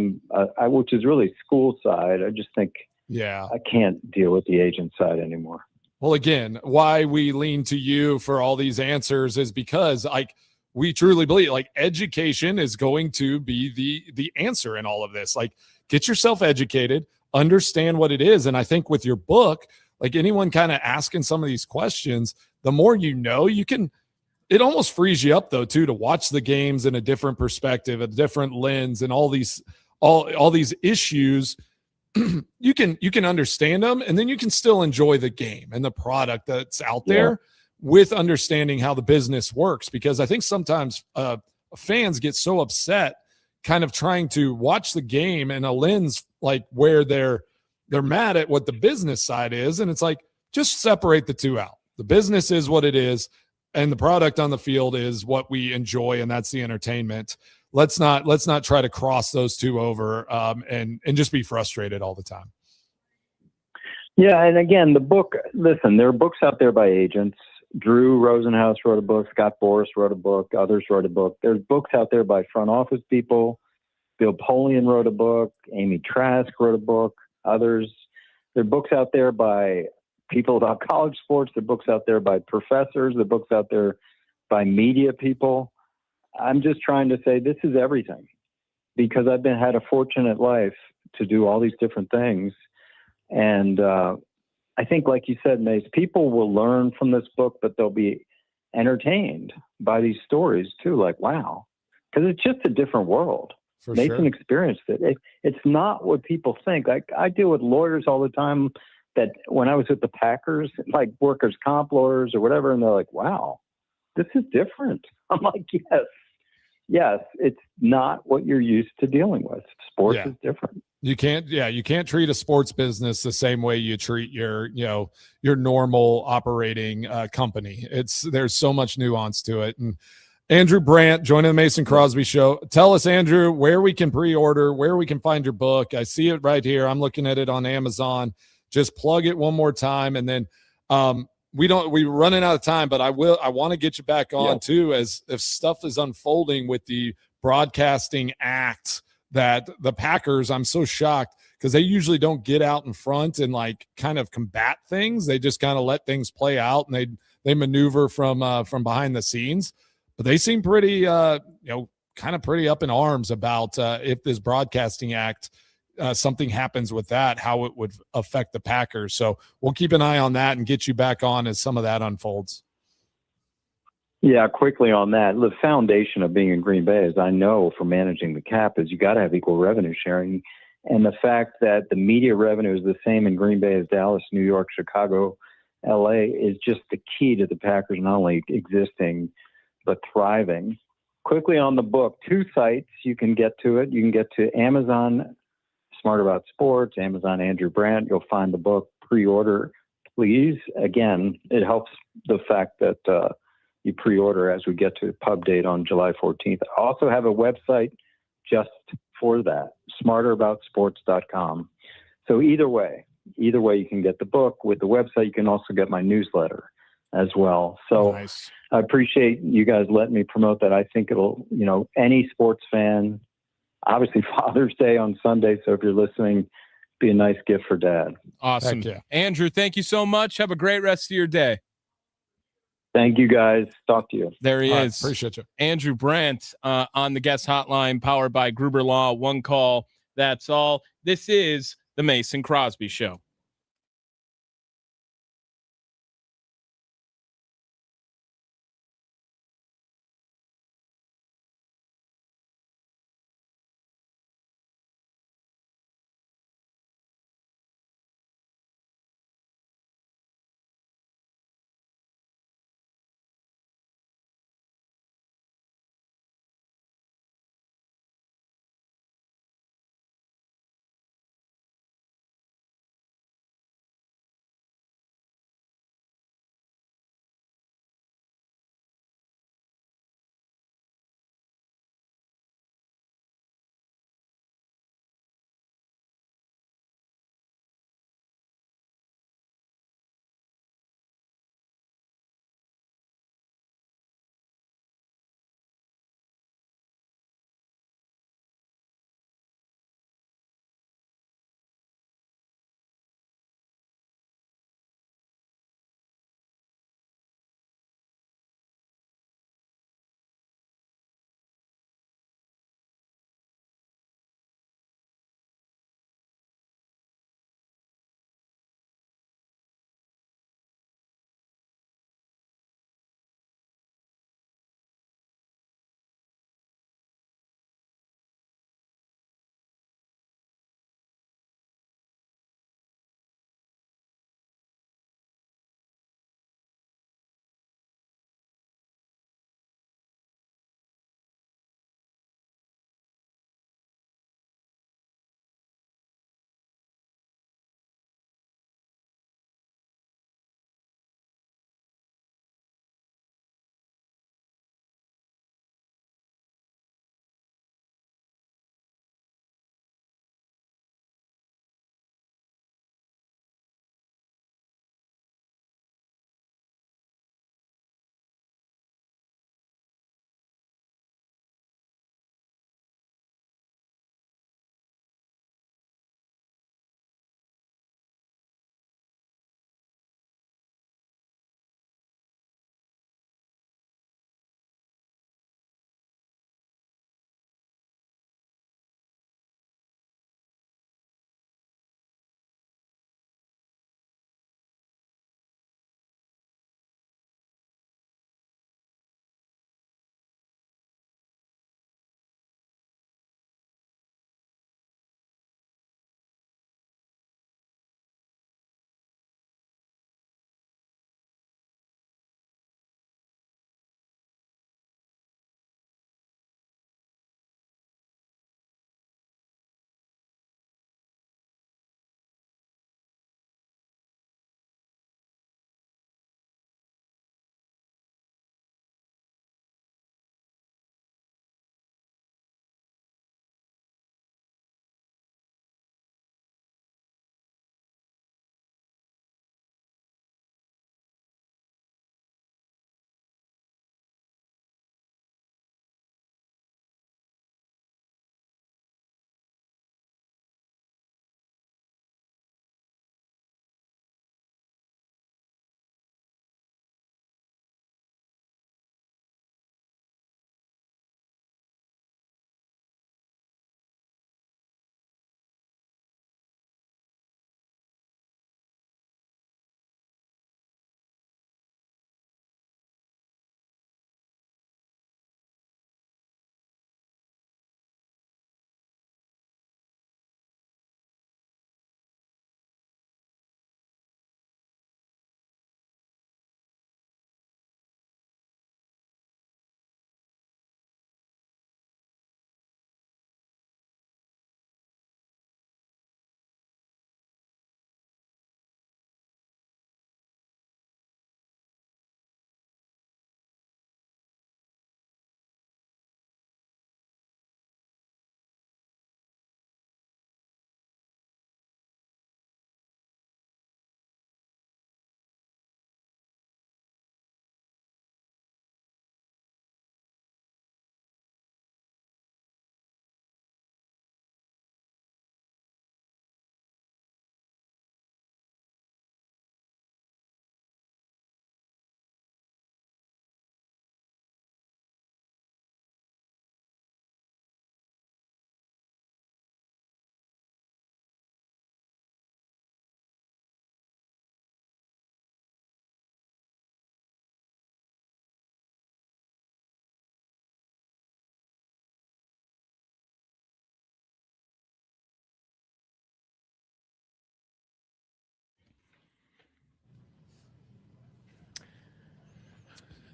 Which is really school side. I just think I can't deal with the agent side anymore. Well, again, why we lean to you for all these answers is because like we truly believe like education is going to be the answer in all of this. Like get yourself educated, understand what it is. And I think with your book, like anyone kind of asking some of these questions, the more you know, it almost frees you up though too, to watch the games in a different perspective, a different lens, and all these issues. You can understand them, and then you can still enjoy the game and the product that's out there with understanding how the business works. Because I think sometimes fans get so upset kind of trying to watch the game in a lens like where they're mad at what the business side is. And it's like, just separate the two out. The business is what it is, and the product on the field is what we enjoy, and that's the entertainment. Let's not try to cross those two over and just be frustrated all the time. Yeah, and again, the book, listen, there are books out there by agents. Drew Rosenhaus wrote a book, Scott Boras wrote a book, others wrote a book. There's books out there by front office people. Bill Polian wrote a book, Amy Trask wrote a book, others. There are books out there by people about college sports. There are books out there by professors. There are books out there by media people. I'm just trying to say this is everything, because I've had a fortunate life to do all these different things. And I think, like you said, Mace, people will learn from this book, but they'll be entertained by these stories too. Like, wow, because it's just a different world. For Mason sure. experienced it. It's not what people think. Like I deal with lawyers all the time that when I was with the Packers, like workers' comp lawyers or whatever, and they're like, wow, this is different. I'm like, yes, it's not what you're used to dealing with. Sports is different. You can't treat a sports business the same way you treat your normal operating company. There's so much nuance to it. And Andrew Brandt joining the Mason Crosby Show. Tell us, Andrew, where we can pre-order, where we can find your book. I see it right here. I'm looking at it on Amazon. Just plug it one more time, and then we're running out of time, but I want to get you back on too, as if stuff is unfolding with the broadcasting act that the Packers, I'm so shocked because they usually don't get out in front and like kind of combat things. They just kind of let things play out, and they maneuver from behind the scenes, but they seem pretty, kind of pretty up in arms about if this broadcasting act something happens with that, how it would affect the Packers. So we'll keep an eye on that and get you back on as some of that unfolds. Yeah, quickly on that. The foundation of being in Green Bay, as I know for managing the cap, is you got to have equal revenue sharing. And the fact that the media revenue is the same in Green Bay as Dallas, New York, Chicago, LA is just the key to the Packers not only existing, but thriving. Quickly on the book, 2 sites you can get to it. You can get to Amazon, Smart About Sports, Amazon Andrew Brandt. You'll find the book, pre-order, please. Again, it helps the fact that you pre-order as we get to the pub date on July 14th. I also have a website just for that, smarteraboutsports.com. So either way you can get the book. With the website, you can also get my newsletter as well. So Nice. I appreciate you guys letting me promote that. I think it'll, any sports fan, obviously Father's Day on Sunday. So if you're listening, be a nice gift for Dad. Awesome. Heck yeah. Andrew, thank you so much. Have a great rest of your day. Thank you, guys. Talk to you. There he All is. right, appreciate you. Andrew Brandt on the guest hotline, powered by Gruber Law. One call. That's all. This is the Mason Crosby Show.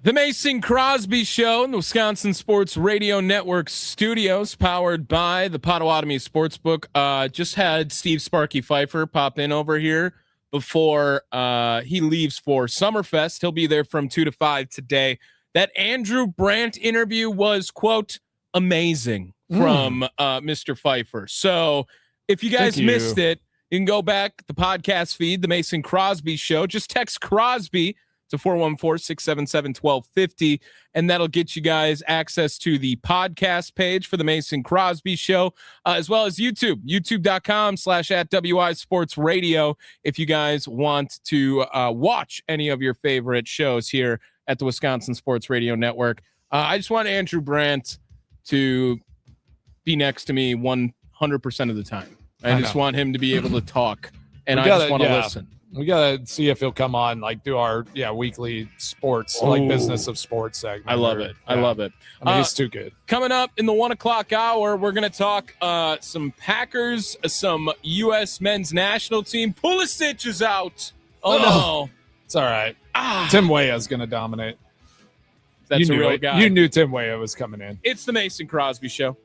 The Mason Crosby Show in the Wisconsin Sports Radio Network studios, powered by the Potawatomi Sportsbook. Just had Steve Sparky Pfeiffer pop in over here before he leaves for Summerfest. He'll be there from 2 to 5 today. That Andrew Brandt interview was, quote, amazing from Mr. Pfeiffer. So if you guys missed it, you can go back the podcast feed, the Mason Crosby Show. Just text Crosby to 414-677-1250, and that'll get you guys access to the podcast page for the Mason Crosby Show, as well as youtube.com/@WI Sports Radio, if you guys want to watch any of your favorite shows here at the Wisconsin Sports Radio Network. I just want Andrew Brandt to be next to me 100% of the time. I just want him to be able to talk, and I just want to listen. We gotta see if he'll come on, like do our weekly sports, like business of sports segment. I love it. I love it. I mean, he's too good. Coming up in the 1 o'clock hour, we're gonna talk some Packers, some U.S. men's national team. Pulisic is out. Oh no, it's all right. Tim Weah is gonna dominate. That's a real guy. You knew Tim Weah was coming in. It's the Mason Crosby Show.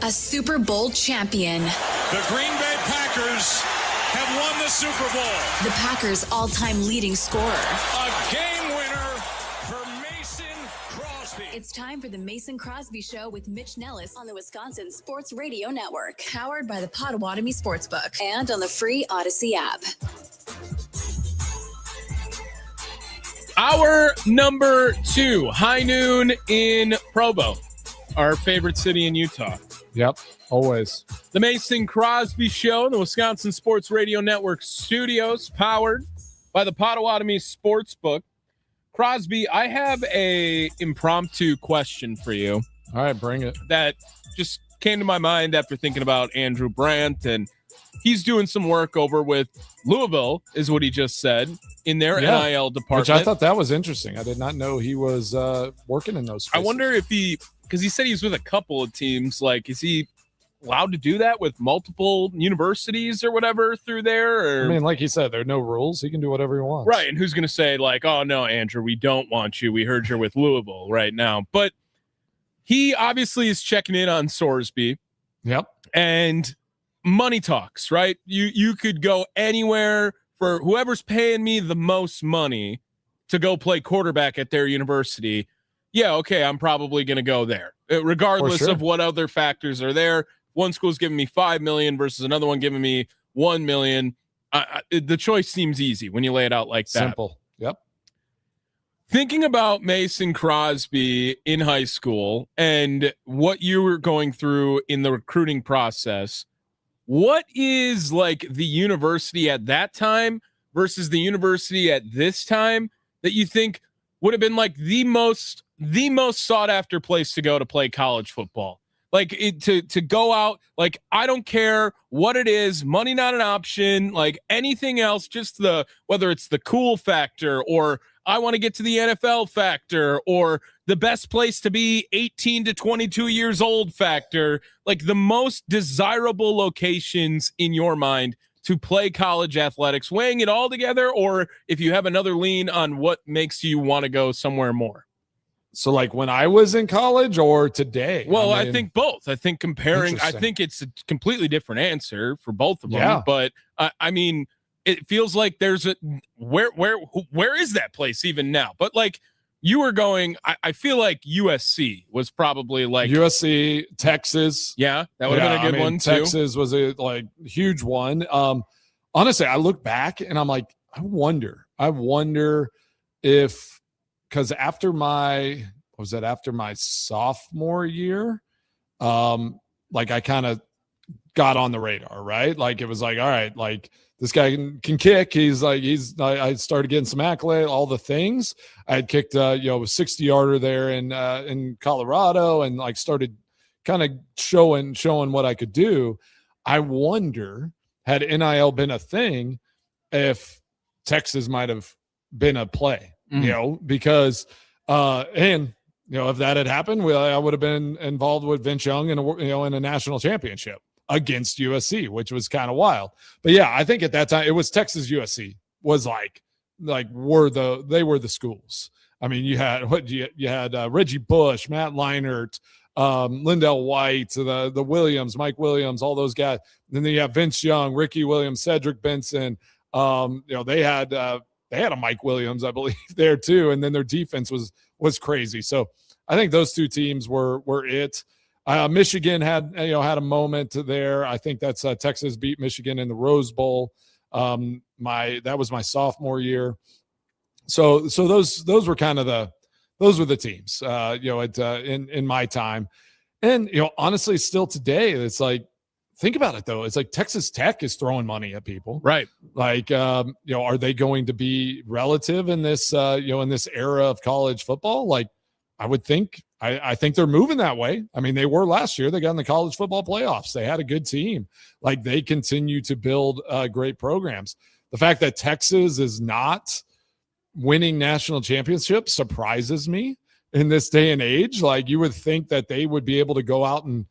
A Super Bowl champion. The Green Bay Packers have won the Super Bowl. The Packers' all-time leading scorer. A game winner for Mason Crosby. It's time for the Mason Crosby Show with Mitch Nellis on the Wisconsin Sports Radio Network, powered by the Potawatomi Sportsbook and on the free Odyssey app. Hour number 2, high noon in Provo, our favorite city in Utah. Yep, always. The Mason Crosby Show, the Wisconsin Sports Radio Network studios, powered by the Potawatomi Sportsbook. Crosby, I have a impromptu question for you. All right, bring it. That just came to my mind after thinking about Andrew Brandt, and he's doing some work over with Louisville, is what he just said, in their NIL department. Which I thought that was interesting. I did not know he was working in those spaces. I wonder if because he said he's with a couple of teams, like, is he allowed to do that with multiple universities or whatever through there? Or? I mean, like he said, there are no rules. He can do whatever he wants. Right, and who's going to say, like, oh, no, Andrew, we don't want you. We heard you're with Louisville right now. But he obviously is checking in on Sorsby. Yep. And money talks, right? You could go anywhere for whoever's paying me the most money to go play quarterback at their university. Yeah, okay, I'm probably going to go there, regardless of what other factors are there. One school's giving me $5 million versus another one giving me $1 million. The choice seems easy when you lay it out like that. Simple. Yep. Thinking about Mason Crosby in high school and what you were going through in the recruiting process, what is like the university at that time versus the university at this time that you think would have been like the most sought after place to go to play college football? Like to go out, like, I don't care what it is, money not an option, like anything else, just whether it's the cool factor or I want to get to the NFL factor or the best place to be 18 to 22 years old factor, like the most desirable locations in your mind to play college athletics, weighing it all together, or if you have another lean on what makes you want to go somewhere more. So like when I was in college or today? Well, I think both. I think comparing, I think it's a completely different answer for both of them. Yeah. But I mean, it feels like there's where is that place even now? But like you were going, I feel like USC was probably like USC, Texas. Yeah, that would have been a good one too. Texas was a like huge one. Honestly, I look back and I'm like, I wonder if, because after my sophomore year, like I kind of got on the radar, right? Like it was like, all right, like this guy can kick. I started getting some accolade, all the things. I had kicked a 60-yarder there in Colorado and like started kind of showing what I could do. I wonder, had NIL been a thing, if Texas might have been a play, because if that had happened, I would have been involved with Vince Young in a national championship against USC, which was kind of wild. But yeah, I think at that time it was Texas. USC was they were the schools. I mean, you had Reggie Bush, Matt Leinart, Lindell White, the Williams, Mike Williams, all those guys. And then you have Vince Young, Ricky Williams, Cedric Benson. They had a Mike Williams, I believe, there too. And then their defense was crazy. So I think those two teams were it. Michigan had a moment there. I think that's Texas beat Michigan in the Rose Bowl. That was my sophomore year. So those were kind of the teams, in my time. And, honestly, still today, it's like, think about it though. It's like Texas Tech is throwing money at people, right? Like, are they going to be relative in this, in this era of college football? Like, I would think, I think they're moving that way. I mean, they were last year. They got in the college football playoffs. They had a good team. Like, they continue to build great programs. The fact that Texas is not winning national championships surprises me in this day and age. Like, you would think that they would be able to go out and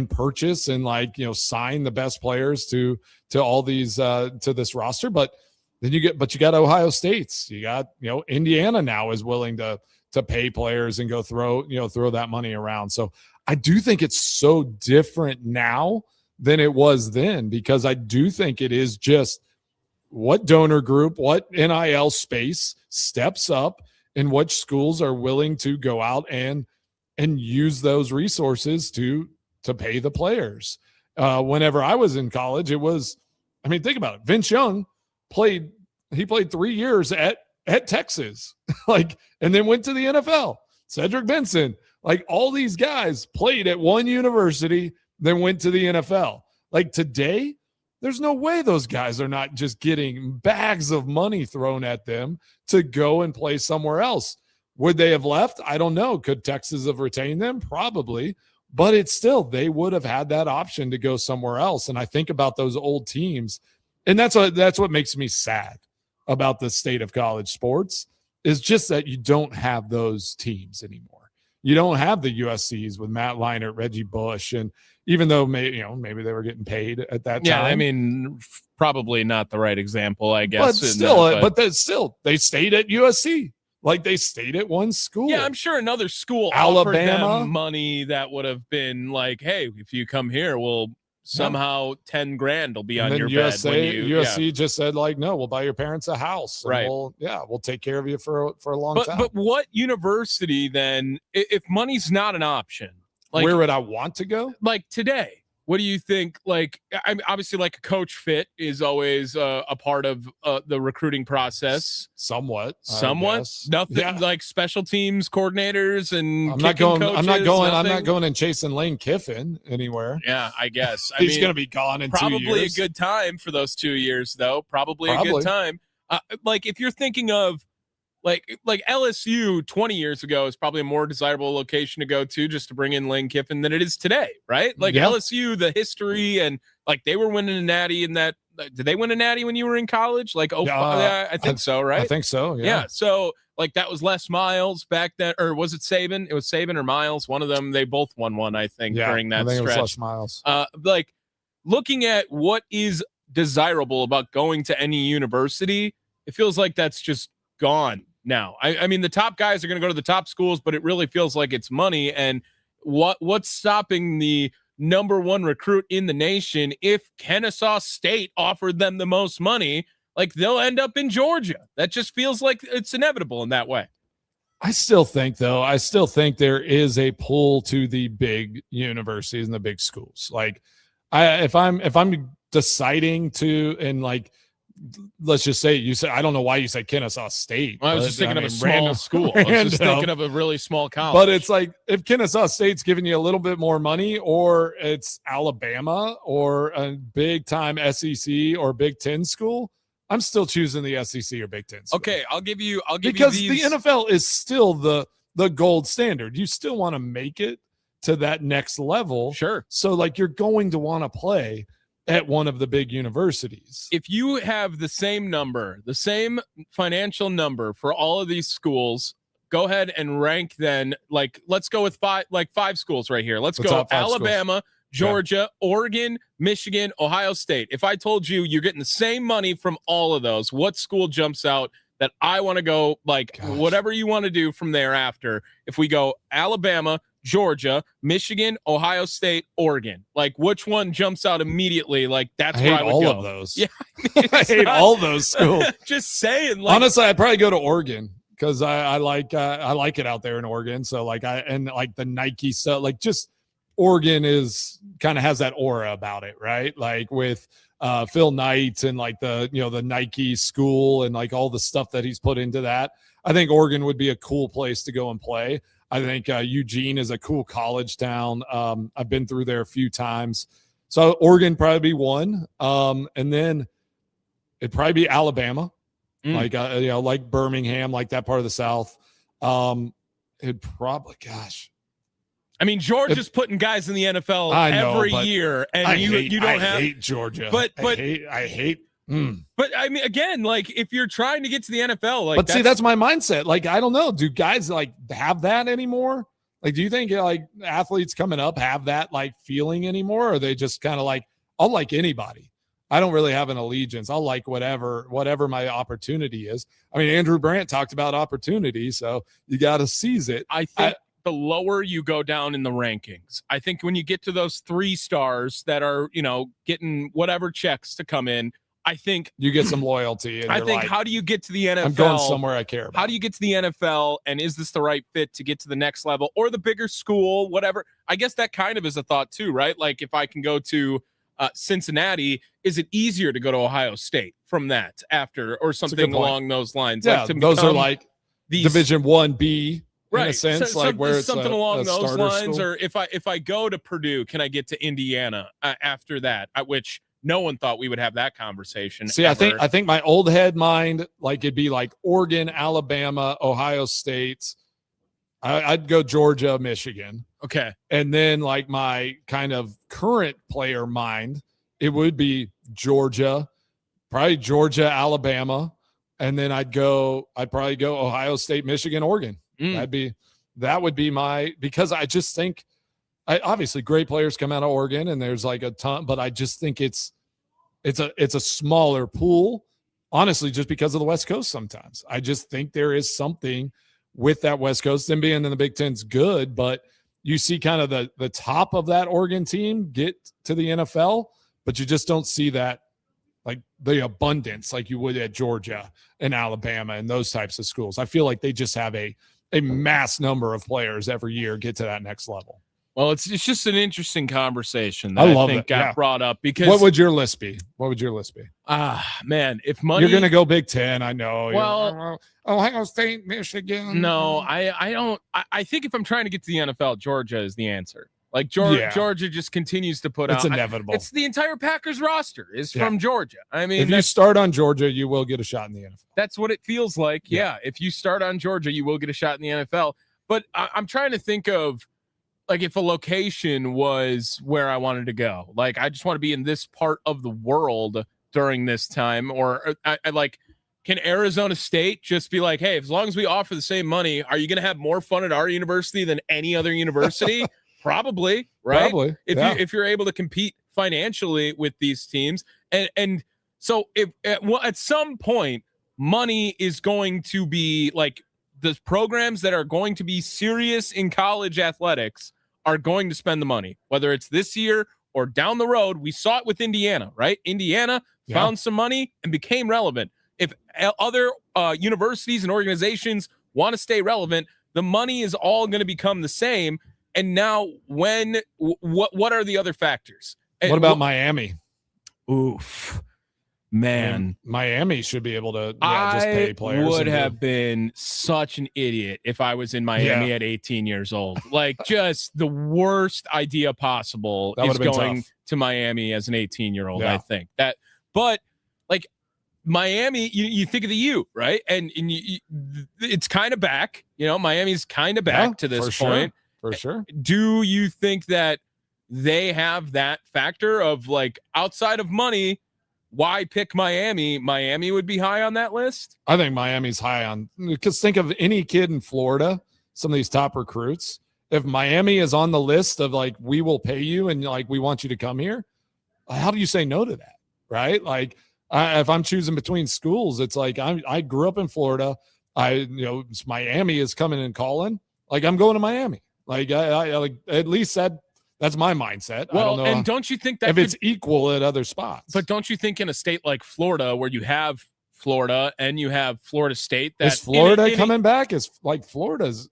purchase and sign the best players to all these to this roster. But then you got Ohio State's, you got Indiana now is willing to to pay players and go throw that money around. So I do think it's so different now than it was then, because I do think it is just what donor group, what NIL space steps up, and which schools are willing to go out and use those resources to pay the players. Whenever I was in college, it was, I mean, think about it. Vince Young played 3 years at Texas, and then went to the NFL. Cedric Benson, all these guys played at one university, then went to the NFL. Today, there's no way those guys are not just getting bags of money thrown at them to go and play somewhere else. Would they have left? I don't know. Could Texas have retained them? Probably. But it's still, they would have had that option to go somewhere else. And I think about those old teams, and that's what makes me sad about the state of college sports, is just that you don't have those teams anymore. You don't have the USCs with Matt Leinart, Reggie Bush, and even though maybe they were getting paid at that time. Yeah, I mean, probably not the right example, I guess. But still, they stayed at USC. They stayed at one school. Yeah, I'm sure another school Alabama offered them money that would have been hey, if you come here, we'll somehow $10,000 will be on your bed. USC just said no, we'll buy your parents a house. And right. We'll take care of you for a long time. But what university then, if money's not an option? Where would I want to go? Today, what do you think? I mean, obviously, a coach fit is always a part of the recruiting process. Somewhat. Nothing special teams coordinators and I'm not going and chasing Lane Kiffin anywhere. Yeah, I guess he's going to be gone in 2 years. Probably a good time for those 2 years, though. Probably a good time. If you're thinking of like LSU 20 years ago is probably a more desirable location to go to just to bring in Lane Kiffin than it is today, right? LSU, the history, and they were winning a natty in that. Did they win a natty when you were in college? I think so, right? I think so, yeah. So that was Les Miles back then, or was it Saban? It was Saban or Miles, one of them. They both won one, I think, during that stretch. It was Les Miles. Looking at what is desirable about going to any university, it feels like that's just gone now. I mean, the top guys are going to go to the top schools, but it really feels like it's money. And what's stopping the number one recruit in the nation? If Kennesaw State offered them the most money, they'll end up in Georgia. That just feels like it's inevitable in that way. I still think there is a pull to the big universities and the big schools. If I'm deciding to, and let's just say I don't know why you said Kennesaw State. Well, I was just thinking of a small school. I was just thinking of a really small college. But it's if Kennesaw State's giving you a little bit more money, or it's Alabama or a big time SEC or Big Ten school, I'm still choosing the SEC or Big Ten school. Okay, I'll give you because these. The NFL is still the gold standard. You still want to make it to that next level. Sure. So you're going to want to play at one of the big universities. If you have the same financial number for all of these schools, go ahead and rank then. Let's go with five schools right here. Let's go Alabama, schools. Georgia, Oregon, Michigan, Ohio State. If I told you you're getting the same money from all of those, what school jumps out that I want to go, whatever you want to do from there after? If we go Alabama, Georgia, Michigan, Ohio State, Oregon. Which one jumps out immediately? That's where I would go. All of those. Yeah, I hate all those schools. Just saying. Honestly, I'd probably go to Oregon because I like it out there in Oregon. So the Nike stuff, just Oregon is kind of has that aura about it, right? With Phil Knight and the Nike school and all the stuff that he's put into that. I think Oregon would be a cool place to go and play. I think Eugene is a cool college town. I've been through there a few times. So Oregon probably be one. And then it'd probably be Alabama, like Birmingham, that part of the South. It'd probably, gosh. I mean, Georgia's putting guys in the NFL every year, and I hate Georgia. But I hate. But I mean, again, if you're trying to get to the NFL, that's my mindset. I don't know. Do guys have that anymore? Do you think athletes coming up have that feeling anymore? Or are they just kind of I'll like anybody? I don't really have an allegiance. I'll like whatever my opportunity is. I mean, Andrew Brandt talked about opportunity, so you got to seize it. I think the lower you go down in the rankings, I think when you get to those 3 stars that are, getting whatever checks to come in, I think you get some loyalty. And I think, how do you get to the NFL? I'm going somewhere I care about. How do you get to the NFL, and is this the right fit to get to the next level or the bigger school, whatever? I guess that kind of is a thought too, right? Like if I can go to Cincinnati, is it easier to go to Ohio State from that after or something along those lines? Yeah, like those are like Division 1B. Right. In a sense, like where it's something along those lines, school. or if I go to Purdue, can I get to Indiana after that? Which no one thought we would have that conversation. See, ever. I think my old head mind, like it'd be like Oregon, Alabama, Ohio State. I'd go Georgia, Michigan. Okay. And then like my kind of current player mind, it would be Georgia, probably Georgia, Alabama. And then I'd probably go Ohio State, Michigan, Oregon. That would be because I just think obviously great players come out of Oregon and there's like a ton, but I just think it's a smaller pool, honestly, just because of the West Coast sometimes. I just think there is something with that West Coast, and being in the Big Ten's good, but you see kind of the top of that Oregon team get to the NFL, but you just don't see that like the abundance like you would at Georgia and Alabama and those types of schools. I feel like they just have a mass number of players every year get to that next level. Well, it's just an interesting conveation that I think got brought up because what would your list be? Man, if money, you're going to go Big Ten. I know. Well, Ohio State, Michigan. No, I don't. I think if I'm trying to get to the NFL, Georgia is the answer. Like Georgia just continues to put out. It's inevitable. It's the entire Packers roster is from Georgia. I mean, if you start on Georgia, you will get a shot in the NFL. That's what it feels like. Yeah. If you start on Georgia, you will get a shot in the NFL. But I'm trying to think of like if a location was where I wanted to go. Like I just want to be in this part of the world during this time, or I like. Can Arizona State just be like, hey, as long as we offer the same money, are you going to have more fun at our university than any other university? Probably, right? Probably. If you're able to compete financially with these teams, and so if at some point money is going to be like the programs that are going to be serious in college athletics are going to spend the money, whether it's this year or down the road. We saw it with Indiana, right? Indiana found some money and became relevant. If other universities and organizations want to stay relevant, the money is all going to become the same. And now what are the other factors? What about Miami? Oof, man. Miami should be able to just pay players. I would have been such an idiot if I was in Miami at 18 years old. Like just the worst idea possible is going to Miami as an 18-year-old, I think. But like Miami, you think of the U, right? And it's kind of back. Miami's kind of back to this point. For sure. Do you think that they have that factor of like outside of money, why pick Miami? Miami would be high on that list? I think Miami's high on, because think of any kid in Florida, some of these top recruits. If Miami is on the list of like, we will pay you and like, we want you to come here, how do you say no to that? Right? Like if I'm choosing between schools, it's like I grew up in Florida. Miami is coming and calling. Like I'm going to Miami. Like I like at least that's my mindset. Well, I don't know and don't you think that if it's equal at other spots? But don't you think in a state like Florida, where you have Florida and you have Florida State, that is Florida coming back? Is like Florida's?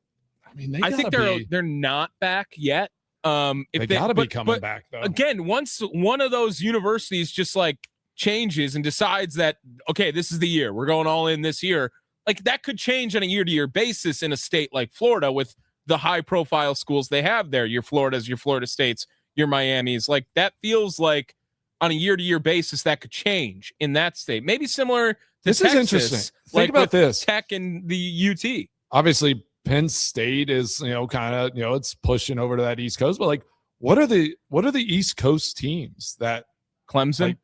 I mean, I think they're not back yet. They got to be coming back though. Again, once one of those universities just like changes and decides that okay, this is the year we're going all in this year, like that could change on a year-to-year basis in a state like Florida with the high profile schools they have there, your Floridas, your Florida States, your Miamis. Like that feels like on a year-to-year basis that could change in that state. Maybe similar to this Texas, is interesting. Think about this. Tech and the UT. Obviously, Penn State is, kind of, it's pushing over to that East Coast, but like what are the East Coast teams that Clemson? Like,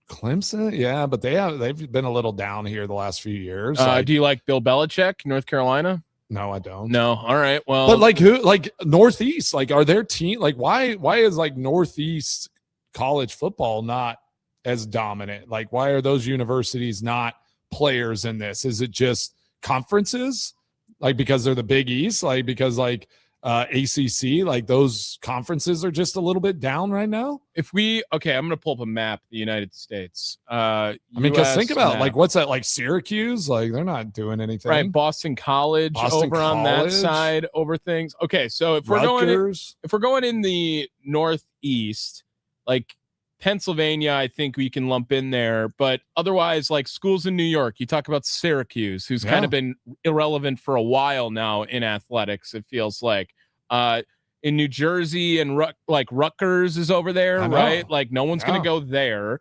Clemson, yeah, but they've been a little down here the last few years. Do you like Bill Belichick, North Carolina? No, I don't. No. All right. Well, but like who? Like Northeast? Like are their team? Like why is like Northeast college football not as dominant? Like, why are those universities not players in this? Is it just conferences? Like, because they're the Big East? Like, because like ACC, like those conferences are just a little bit down right now? I'm going to pull up a map of the United States. Because think about like, what's that, like Syracuse? Like, they're not doing anything. Right, Boston College on that side over things. Okay, so if we're going in the Northeast, like Pennsylvania, I think we can lump in there, but otherwise, like schools in New York, you talk about Syracuse, who's kind of been irrelevant for a while now in athletics. It feels like in New Jersey and like Rutgers is over there, right? Like no one's going to go there.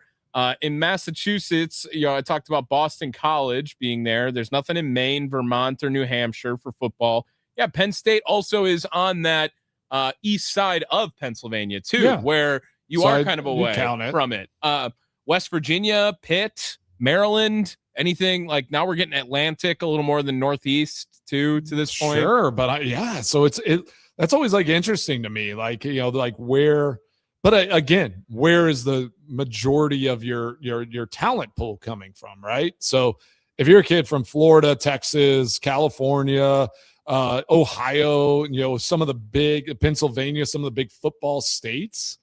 In Massachusetts, I talked about Boston College being there. There's nothing in Maine, Vermont, or New Hampshire for football. Yeah, Penn State also is on that east side of Pennsylvania too, where you are kind of away from it. West Virginia, Pitt, Maryland, anything like now we're getting Atlantic a little more than Northeast too to this point. Sure, but so that's always like interesting to me, like like where. But again, where is the majority of your talent pool coming from, right? So if you're a kid from Florida, Texas, California, Ohio, some of the big Pennsylvania, some of the big football states,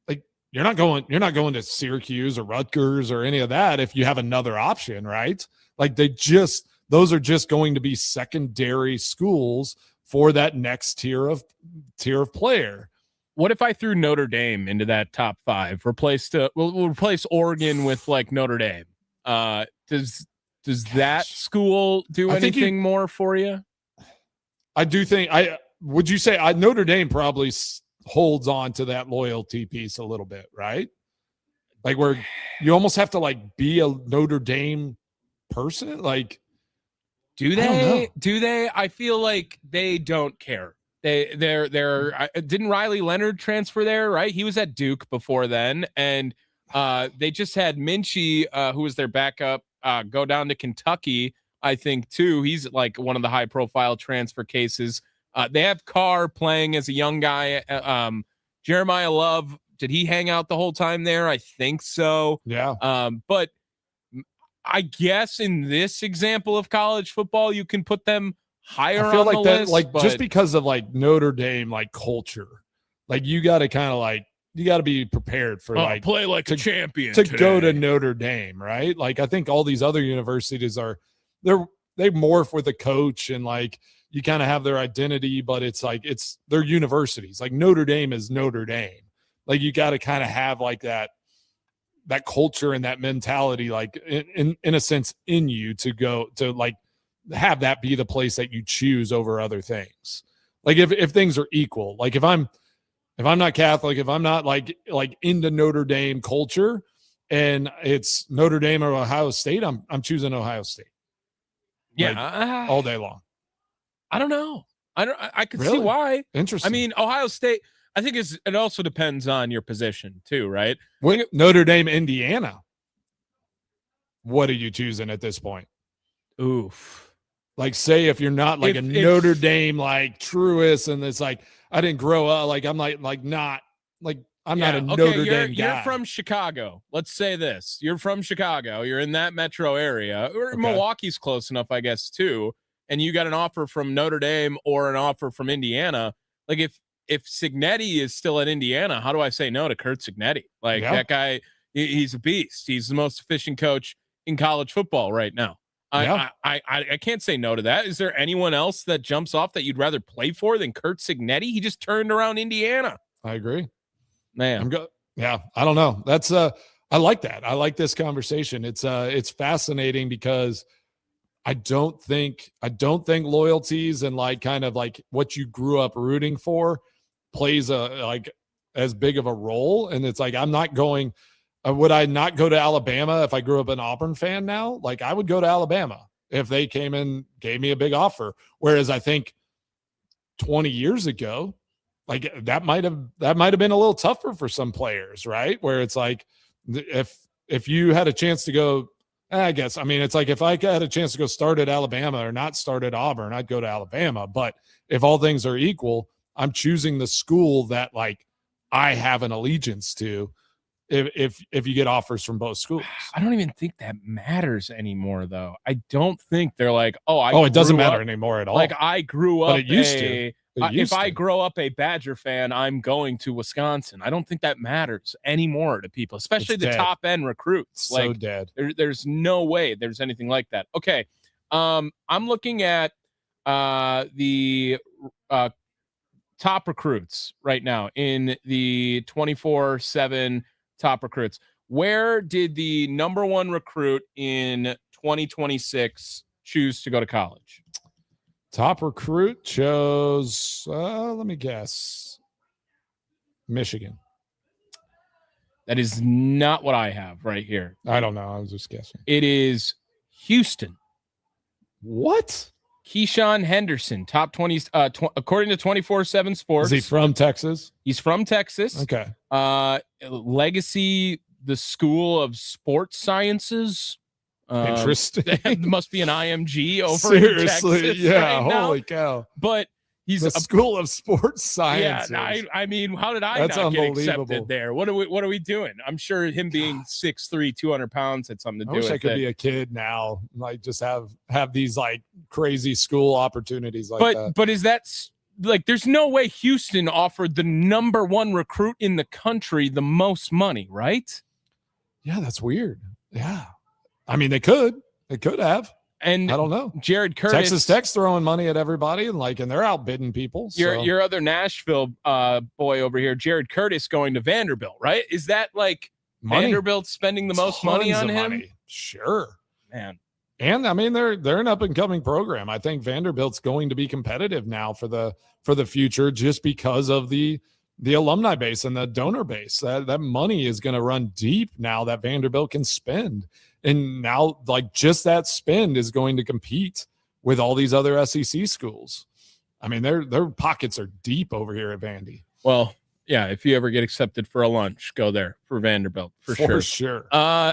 like you're not going to Syracuse or Rutgers or any of that if you have another option, right? Like those are just going to be secondary schools for that next tier of player. What if I threw Notre Dame into that top 5? We'll replace Oregon with like Notre Dame. Does that school do anything more for you? I do think would you say Notre Dame probably holds on to that loyalty piece a little bit, right? Like where you almost have to like be a Notre Dame person. Like, do they? I feel like they don't care. Didn't Riley Leonard transfer there, right? He was at Duke before then, and they just had Minchie, who was their backup, go down to Kentucky, I think too. He's like one of the high profile transfer cases. They have Carr playing as a young guy. Jeremiah Love, did he hang out the whole time there? I think so. Yeah. But I guess in this example of college football, you can put them higher. I feel like that, list, like just because of like Notre Dame, like culture, like you got to kind of like you got to be prepared for like play like a champion to go to Notre Dame, right? Like I think all these other universities they morph with a coach and like you kind of have their identity, but it's like they're universities. Like Notre Dame is Notre Dame. Like you got to kind of have like that culture and that mentality, like in a sense, in you to go to like have that be the place that you choose over other things. Like if things are equal, like if I'm not Catholic, if I'm not like into Notre Dame culture and it's Notre Dame or Ohio State, I'm choosing Ohio State. Yeah. All day long. I don't know. I could see why. Interesting. I mean, Ohio State, I think it also depends on your position too, right? Notre Dame, Indiana. What are you choosing at this point? Oof. Like, say if you're not like Notre Dame like truist, and it's like I didn't grow up like I'm not a Notre Dame guy. You're from Chicago. Let's say this: you're from Chicago. You're in that metro area. Or Milwaukee's close enough, I guess, too. And you got an offer from Notre Dame or an offer from Indiana. Like if Cignetti is still at Indiana, how do I say no to Kurt Cignetti? Like that guy, he's a beast. He's the most efficient coach in college football right now. I can't say no to that. Is there anyone else that jumps off that you'd rather play for than Kurt Cignetti? He just turned around Indiana. I agree. Man. I don't know. That's I like that. I like this conversation. It's fascinating because I don't think loyalties and like kind of like what you grew up rooting for plays as big of a role. And it's like I'm not going. Would I not go to Alabama if I grew up an Auburn fan now? Like I would go to Alabama if they came and gave me a big offer. Whereas I think 20 years ago, like that might have been a little tougher for some players, right? Where it's like if you had a chance to go, I guess, I mean, it's like if I had a chance to go start at Alabama or not start at Auburn, I'd go to Alabama. But if all things are equal, I'm choosing the school that like I have an allegiance to. if you get offers from both schools. I don't even think that matters anymore, though. I don't think they're like, it doesn't matter anymore at all. Like I grew up. But it used to. If I grow up a Badger fan, I'm going to Wisconsin. I don't think that matters anymore to people, especially the top end recruits. So dead. There's no way there's anything like that. Okay. I'm looking at the top recruits right now in the 24/7 top recruits. Where did the number one recruit in 2026 choose to go to college? Top recruit chose, let me guess, Michigan. That is not what I have right here. I don't know. I was just guessing. It is Houston. What? Keyshawn Henderson, top 20, according to 24/7 Sports. Is he from Texas? He's from Texas. Okay. Legacy, the School of Sports Sciences. Interesting. That must be an IMG over Seriously, in Texas. Yeah, right now. holy cow. But he's the School of Sports Sciences. Yeah, I mean, how did I That's not get unbelievable. accepted there? What are we doing? I'm sure him being 6'3", 200 pounds had something to do with it. I wish I could be a kid now, like just have these like crazy school opportunities like that. But is that like, there's no way Houston offered the number one recruit in the country the most money, right? Yeah, that's weird. Yeah. I mean, they could have. And I don't know. Jared Curtis, Texas Tech's throwing money at everybody, and they're outbidding people. So. Your other Nashville boy over here, Jared Curtis, going to Vanderbilt, right? Is that like Vanderbilt spending the most money on him? Money. Sure, man. And I mean, they're an up and coming program. I think Vanderbilt's going to be competitive now for the future, just because of the alumni base and the donor base. That money is going to run deep now that Vanderbilt can spend. And now, like, just that spend is going to compete with all these other SEC schools. I mean, their pockets are deep over here at Vandy. Well, yeah, if you ever get accepted for a lunch, go there for Vanderbilt for sure.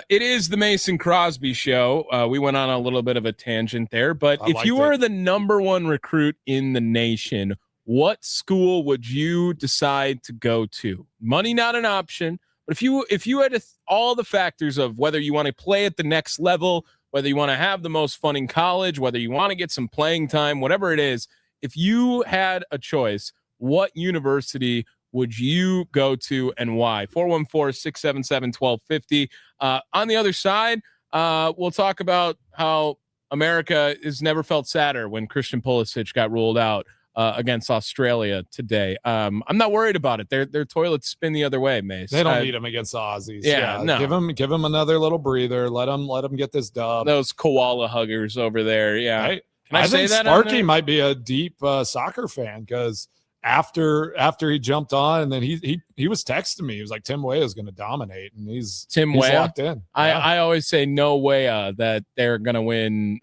It is the Mason Crosby Show. We went on a little bit of a tangent there, but if you were the number one recruit in the nation, what school would you decide to go to? Money not an option. But if you had all the factors of whether you want to play at the next level, whether you want to have the most fun in college, whether you want to get some playing time, whatever it is, if you had a choice, what university would you go to and why? 414-677-1250. On the other side, we'll talk about how America has never felt sadder when Christian Pulisic got ruled out against Australia today. I'm not worried about it. Their toilets spin the other way, Mace. They don't need them against the Aussies. Yeah, no. Give them another little breather. Let them get this dub. Those koala huggers over there. Yeah. Can I say think that Sparky might be a deep soccer fan, because after he jumped on, and then he was texting me. He was like, Tim Weah is going to dominate, and he's locked in. I always say no way that they're going to win.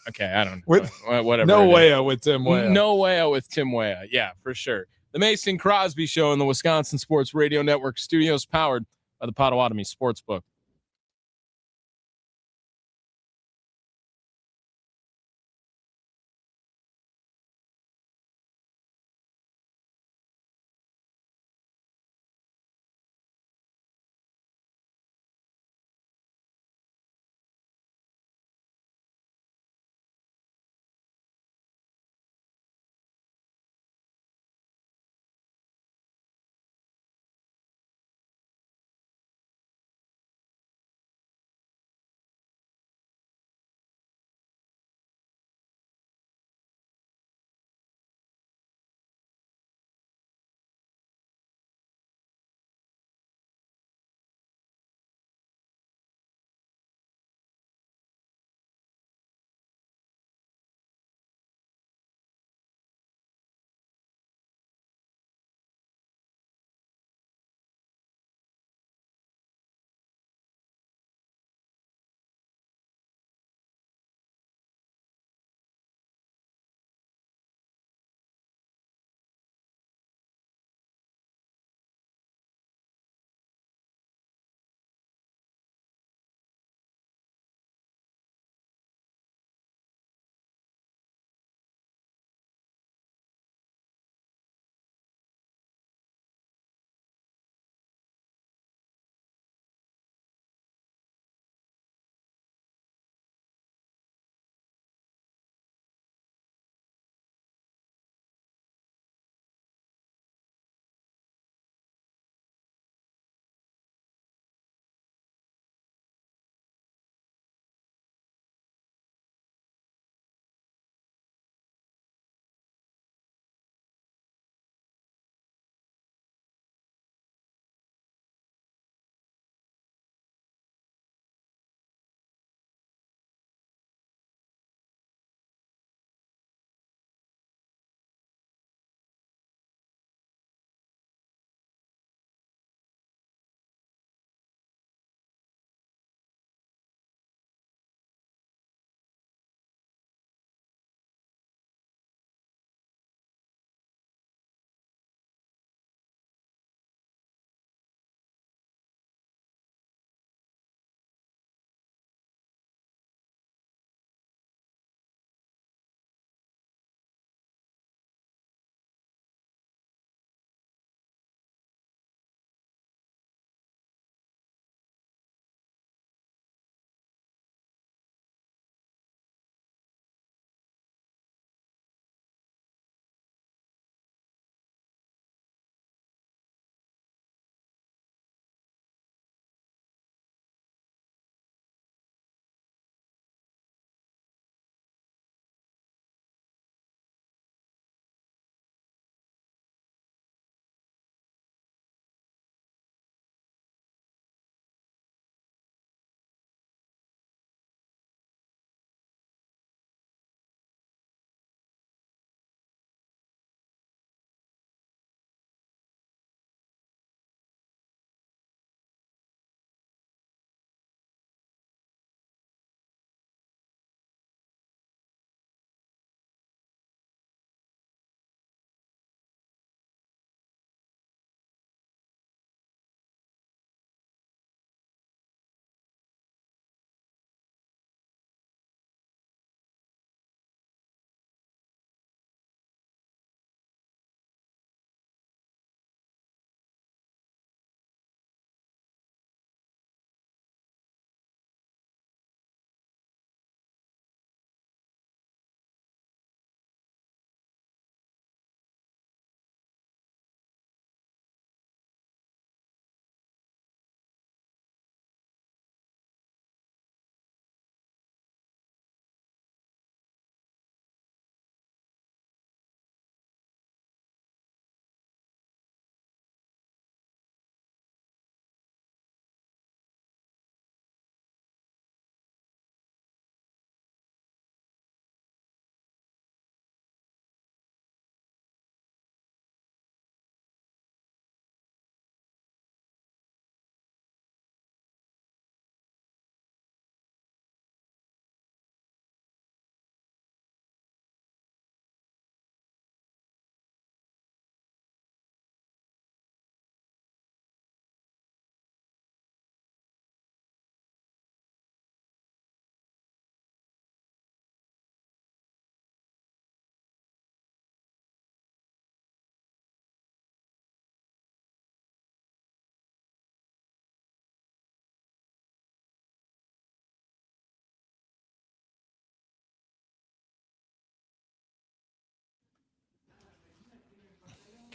Okay, I don't know. Whatever. No way with Tim Weah. No way with Tim Weah. Yeah, for sure. The Mason Crosby Show in the Wisconsin Sports Radio Network studios, powered by the Potawatomi Sportsbook.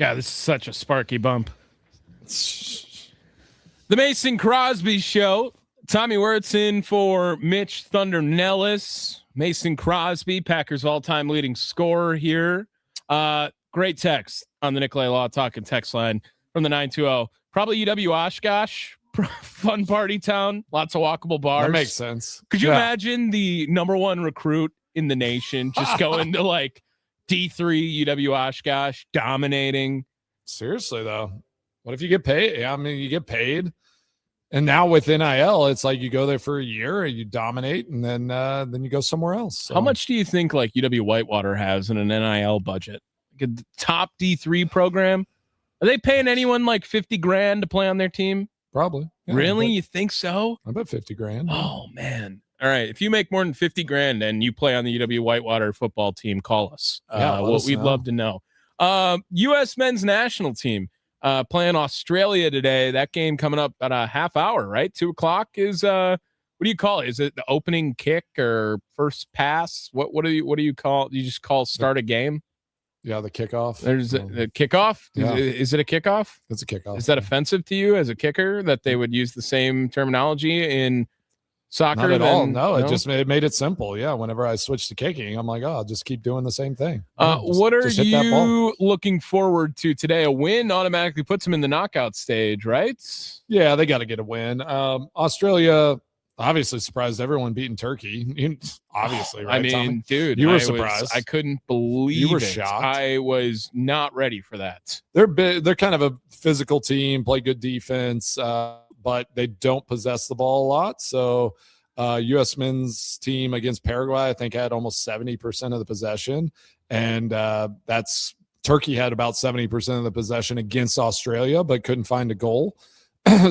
God, this is such a sparky bump. The Mason Crosby Show. Tommy Wirtz in for Mitch Thunder Nellis. Mason Crosby, Packers all-time leading scorer here. Great text on the Nikolai Law Talking text line from the 920. Probably UW Oshkosh. Fun party town. Lots of walkable bars. That makes sense. Could you imagine the number one recruit in the nation just going to like D3 UW Oshkosh dominating? Seriously though, what if you get paid? I mean, you get paid, and now with NIL, it's like you go there for a year and you dominate, and then you go somewhere else. So. How much do you think like UW Whitewater has in an NIL budget? Like a top D3 program? Are they paying anyone like $50,000 to play on their team? Probably. Yeah, Really? You think so? I bet $50,000. Oh man. All right. If you make more than $50,000 and you play on the UW Whitewater football team, call us. We'd love to know. U.S. men's national team playing Australia today. That game coming up at a half hour, right? 2:00 is what do you call it? Is it the opening kick or first pass? What do you call? Do you just call start a game? Yeah, the kickoff. There's a kickoff. Yeah. Is it a kickoff? It's a kickoff. Is that offensive to you as a kicker that they would use the same terminology in soccer? Not at all. No, it made it simple. Yeah, whenever I switched to kicking, I'm like, I'll just keep doing the same thing. What are you looking forward to today? A win automatically puts them in the knockout stage, right? Yeah, they got to get a win. Australia obviously surprised everyone beating Turkey. Obviously, right? I mean, Tommy? dude, you were surprised. I couldn't believe you were it. shocked. I was not ready for that. They're kind of a physical team, play good defense, but they don't possess the ball a lot. So U.S. men's team against Paraguay, I think, had almost 70% of the possession. And that's Turkey had about 70% of the possession against Australia, but couldn't find a goal.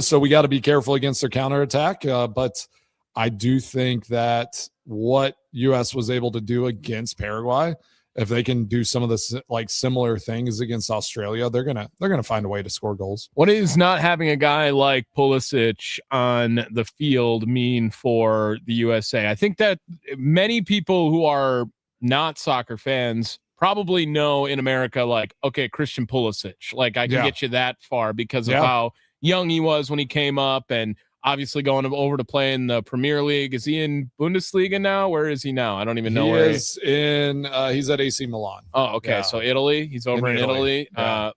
So we got to be careful against their counterattack. But I do think that what U.S. was able to do against Paraguay, if they can do some of the like similar things against Australia, they're gonna find a way to score goals. What does not having a guy like Pulisic on the field mean for the USA? I think that many people who are not soccer fans probably know in America, like, okay, Christian Pulisic, like I can get you that far because of how young he was when he came up, and obviously going over to play in the Premier League. Is he in Bundesliga now? Where is he now? I don't even know where he is. He's at AC Milan. Oh, okay. Yeah. So Italy. He's over in Italy,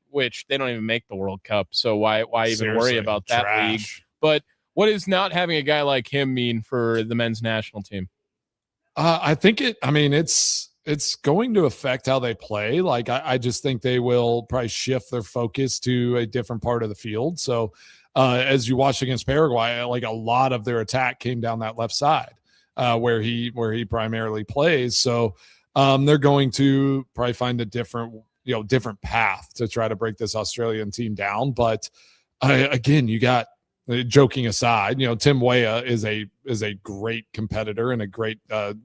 which they don't even make the World Cup. So why even worry about that league? But what does not having a guy like him mean for the men's national team? I think it's going to affect how they play. Like I just think they will probably shift their focus to a different part of the field. So as you watched against Paraguay, like a lot of their attack came down that left side where he primarily plays. So they're going to probably find a different path to try to break this Australian team down. But again, you got, joking aside, Tim Weah is a great competitor and a great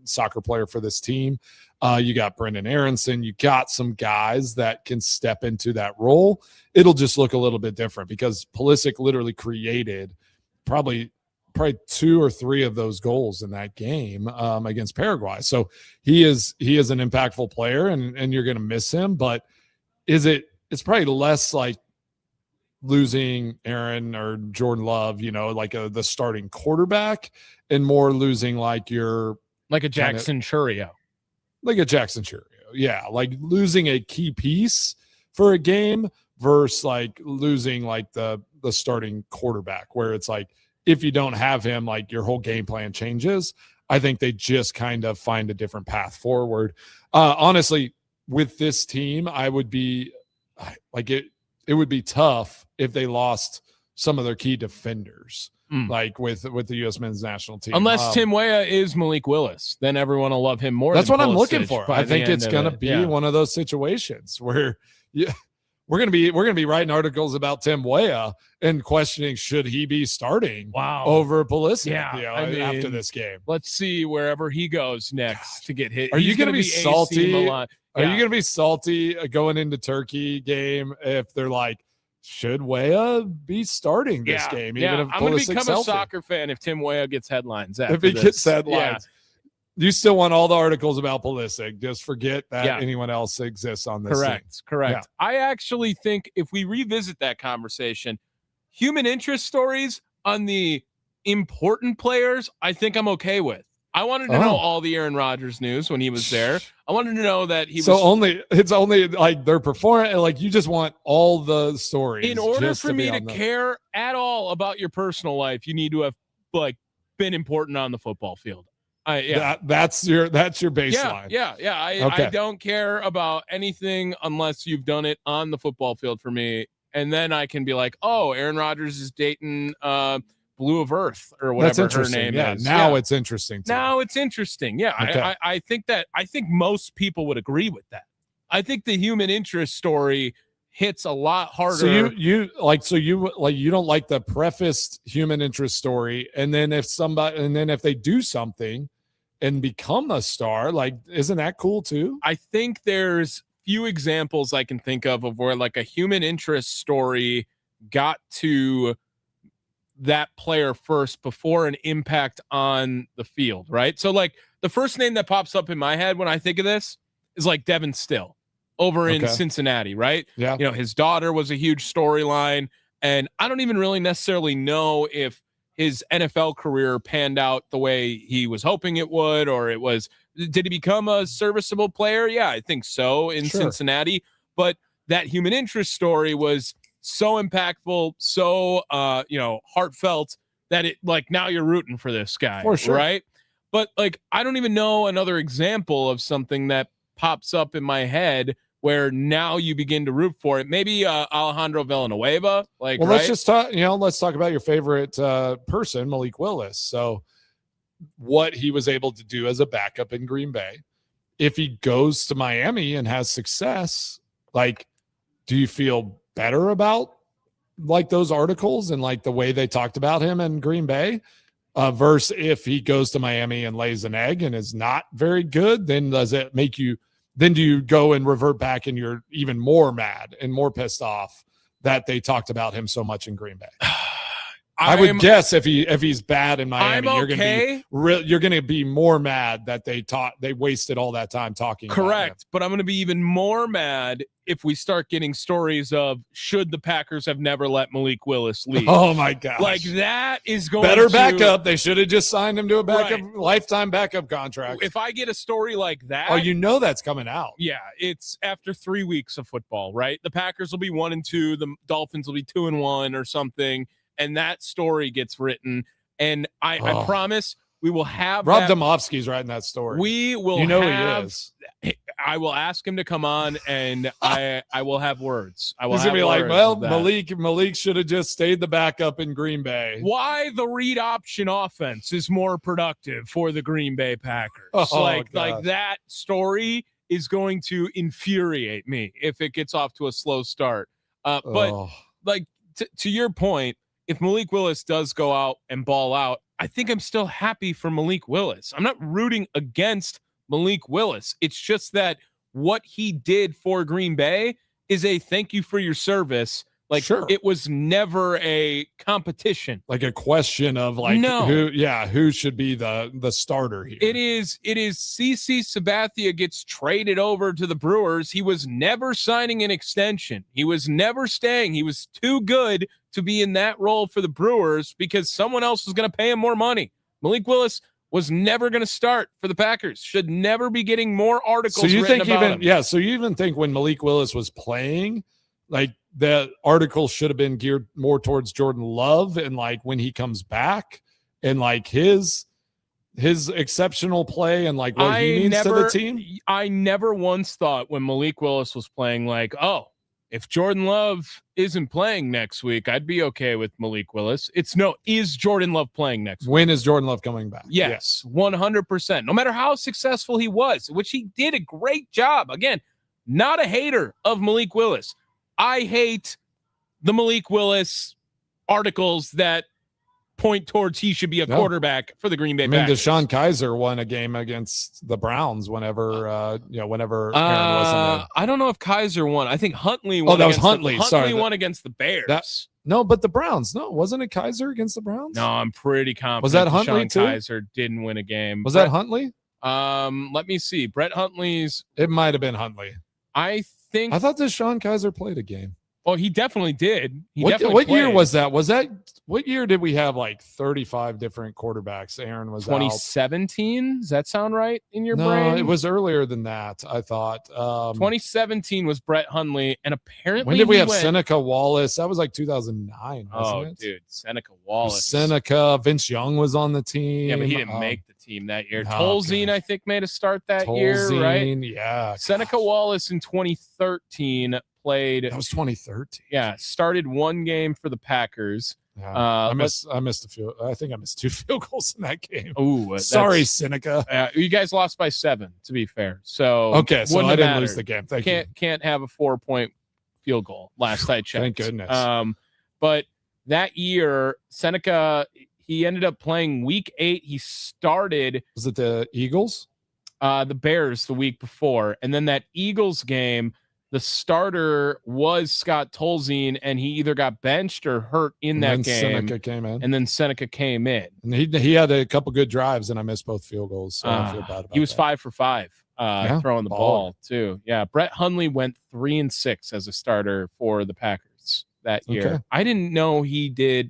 soccer player for this team. You got Brendan Aronson. You got some guys that can step into that role. It'll just look a little bit different because Pulisic literally created probably 2 or 3 of those goals in that game against Paraguay. So he is an impactful player, and you're going to miss him. But it's probably less like losing Aaron or Jordan Love, like the starting quarterback, and more losing like a Jackson Churio. Like a Jackson Churio. Yeah. Like losing a key piece for a game versus like losing like the starting quarterback, where it's like, if you don't have him, like your whole game plan changes. I think they just kind of find a different path forward. Honestly, with this team, I would be like, it would be tough if they lost some of their key defenders. Like with the U.S. men's national team. Unless Tim Weah is Malik Willis, then everyone will love him more. That's what I'm looking Pulisic for. I think it's going to be one of those situations where we're going to be writing articles about Tim Weah and questioning, should he be starting over Pulisic after this game. Let's see wherever he goes next to get hit. Are you going to be salty? Are you going to be salty going into Turkey game if they're like, should Weah be starting this game? Even if I'm going to become a soccer fan if Tim Weah gets headlines. If he gets headlines. You still want all the articles about Pulisic. Just forget that anyone else exists on this. Correct. Yeah. I actually think if we revisit that conversation, human interest stories on the important players, I think I'm okay with. I wanted to know all the Aaron Rodgers news when he was there. I wanted to know that he was. It's only like they're performing. Like you just want all the stories. In order for me to care at all about your personal life, you need to have like been important on the football field. That's your baseline. I don't care about anything unless you've done it on the football field for me, and then I can be like, oh, Aaron Rodgers is dating Blue of Earth or whatever her name is. Now it's interesting. Now it's interesting. Yeah, okay. I think most people would agree with that. I think the human interest story hits a lot harder. So you don't like the prefaced human interest story, and then if they do something and become a star, like isn't that cool too? I think there's few examples I can think of where like a human interest story got to that player first before an impact on the field, right? So like the first name that pops up in my head when I think of this is like Devin Still over in Cincinnati, right? Yeah. You know, his daughter was a huge storyline, and I don't even really necessarily know if his NFL career panned out the way he was hoping it would, or did he become a serviceable player? Yeah, I think so in Cincinnati, but that human interest story was so impactful, so heartfelt that it like now you're rooting for this guy, for sure, right? But like I don't even know another example of something that pops up in my head where now you begin to root for it. Maybe Alejandro Villanueva. Like, well, let's just talk. Let's talk about your favorite person, Malik Willis. So, what he was able to do as a backup in Green Bay. If he goes to Miami and has success, like, do you feel better about like those articles and like the way they talked about him in Green Bay versus if he goes to Miami and lays an egg and is not very good? Then does it make you? Then do you go and revert back and you're even more mad and more pissed off that they talked about him so much in Green Bay? I would guess if he's bad in Miami, you're going to be more mad that they wasted all that time talking. Correct, but I'm going to be even more mad if we start getting stories of should the Packers have never let Malik Willis leave. Oh my gosh. Like that is going better backup. They should have just signed him to a backup lifetime backup contract. If I get a story like that, that's coming out. Yeah, it's after 3 weeks of football, right? The Packers will be 1-2, the Dolphins will be 2-1 or something. And that story gets written, and I promise we will have Rob Domofsky's writing that story. We will, he is. I will ask him to come on, and I will have words. He's gonna be like, well, Malik should have just stayed the backup in Green Bay. Why the read option offense is more productive for the Green Bay Packers? Like that story is going to infuriate me if it gets off to a slow start. But to your point. If Malik Willis does go out and ball out, I think I'm still happy for Malik Willis. I'm not rooting against Malik Willis. It's just that what he did for Green Bay is a thank you for your service. Like it was never a competition. Like a question of like who should be the starter here. It is CC Sabathia gets traded over to the Brewers. He was never signing an extension. He was never staying. He was too good to be in that role for the Brewers because someone else was going to pay him more money. Malik Willis was never going to start for the Packers. Should never be getting more articles. So you written think about him. So you even think when Malik Willis was playing, like the article should have been geared more towards Jordan Love and like when he comes back and like his exceptional play and like what he means to the team? I never once thought when Malik Willis was playing like, oh, if Jordan Love isn't playing next week, I'd be okay with Malik Willis. Is Jordan Love playing next week? When is Jordan Love coming back? Yes, 100%. No matter how successful he was, which he did a great job. Again, not a hater of Malik Willis. I hate the Malik Willis articles that point towards he should be a quarterback for the Green Bay Packers. DeShone Kizer won a game against the Browns whenever Aaron wasn't there. I don't know if Kizer won. I think Huntley won. Oh, that was Huntley. Huntley won against the Bears. But the Browns. No, wasn't it Kizer against the Browns? No, I'm pretty confident. Was that Huntley DeShone too? Kizer didn't win a game. Was that Huntley? Let me see. Brett Hundley's. It might have been Huntley. I thought Deshaun Kaiser played a game. Well, he definitely did. What year was that? What year did we have like 35 different quarterbacks? Aaron was 2017. Does that sound right in your brain? No, it was earlier than that, I thought. 2017 was Brett Hundley, and apparently when did we have Seneca Wallace? That was like 2009, wasn't it? Dude, Seneca Wallace. Seneca, Vince Young was on the team. Yeah, but he didn't make the team that year. Tolzien, I think, made a start that year, right? Yeah. Seneca Wallace in 2013 played. That was 2013. Yeah, started one game for the Packers. Yeah. I missed a few. I think I missed 2 field goals in that game. Oh, sorry, Seneca. You guys lost by 7, to be fair. So okay, so I didn't lose the game. Thank you. Can't have a 4-point field goal. Last I checked. Thank goodness. But that year, Seneca, he ended up playing week 8. He started. Was it the Eagles? The Bears the week before, and then that Eagles game. The starter was Scott Tolzien, and he either got benched or hurt in that game. Seneca came in. And then Seneca came in. And he had a couple good drives, and I missed both field goals, so I feel bad about that. He was 5 for 5 throwing the ball, too. Yeah, Brett Hundley went 3-6 as a starter for the Packers that year. Okay. I didn't know he did.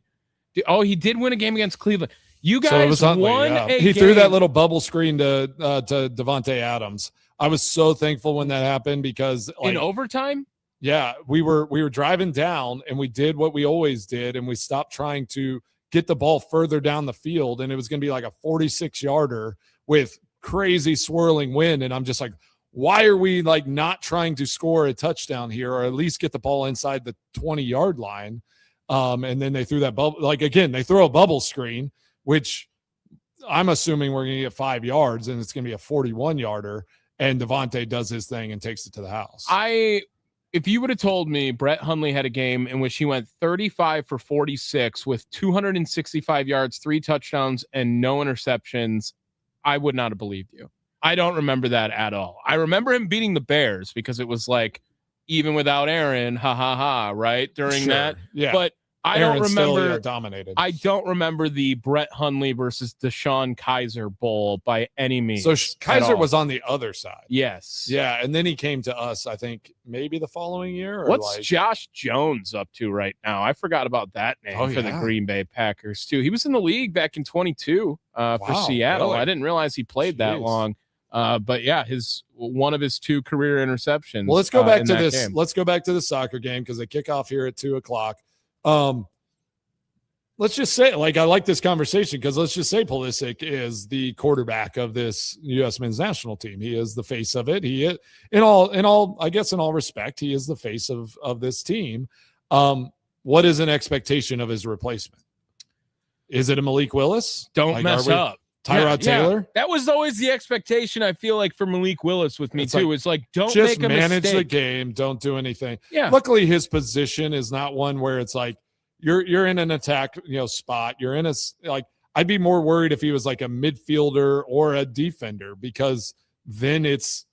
Oh, he did win a game against Cleveland. You guys won a game. He threw that little bubble screen to Devontae Adams. I was so thankful when that happened because in overtime. Yeah, we were driving down and we did what we always did, and we stopped trying to get the ball further down the field, and it was going to be like a 46-yarder with crazy swirling wind, and I'm just like, why are we like not trying to score a touchdown here, or at least get the ball inside the 20-yard line? And then they threw that bubble. Like again, they throw a bubble screen, which I'm assuming we're going to get 5 yards, and it's going to be a 41-yarder. And Devontae does his thing and takes it to the house. If you would have told me Brett Hundley had a game in which he went 35 for 46 with 265 yards, 3 touchdowns, and no interceptions, I would not have believed you. I don't remember that at all. I remember him beating the Bears because it was like, even without Aaron, right? During that. Yeah. But I don't remember. Still, dominated. I don't remember the Brett Hundley versus Deshaun Kaiser Bowl by any means. So Kaiser was on the other side. Yes. Yeah, and then he came to us, I think, maybe the following year. What's Josh Jones up to right now? I forgot about that name for the Green Bay Packers, too. He was in the league back in 22 for Seattle. Really? I didn't realize he played that long. But yeah, one of his 2 career interceptions. Well, let's go back to this. Game. Let's go back to the soccer game because they kick off here at 2:00. Let's just say, like, I like this conversation because let's just say Pulisic is the quarterback of this U.S. men's national team. He is the face of it. He is in all, I guess, in all respect, he is the face of this team. What is an expectation of his replacement? Is it a Malik Willis? Don't mess up. Tyrod Taylor? Yeah. That was always the expectation, I feel like, for Malik Willis with me, too. It's like, don't just make a manage mistake. the game. Don't do anything. Yeah. Luckily, his position is not one where it's like, you're in an attack, spot. You're in I'd be more worried if he was like a midfielder or a defender, because then it's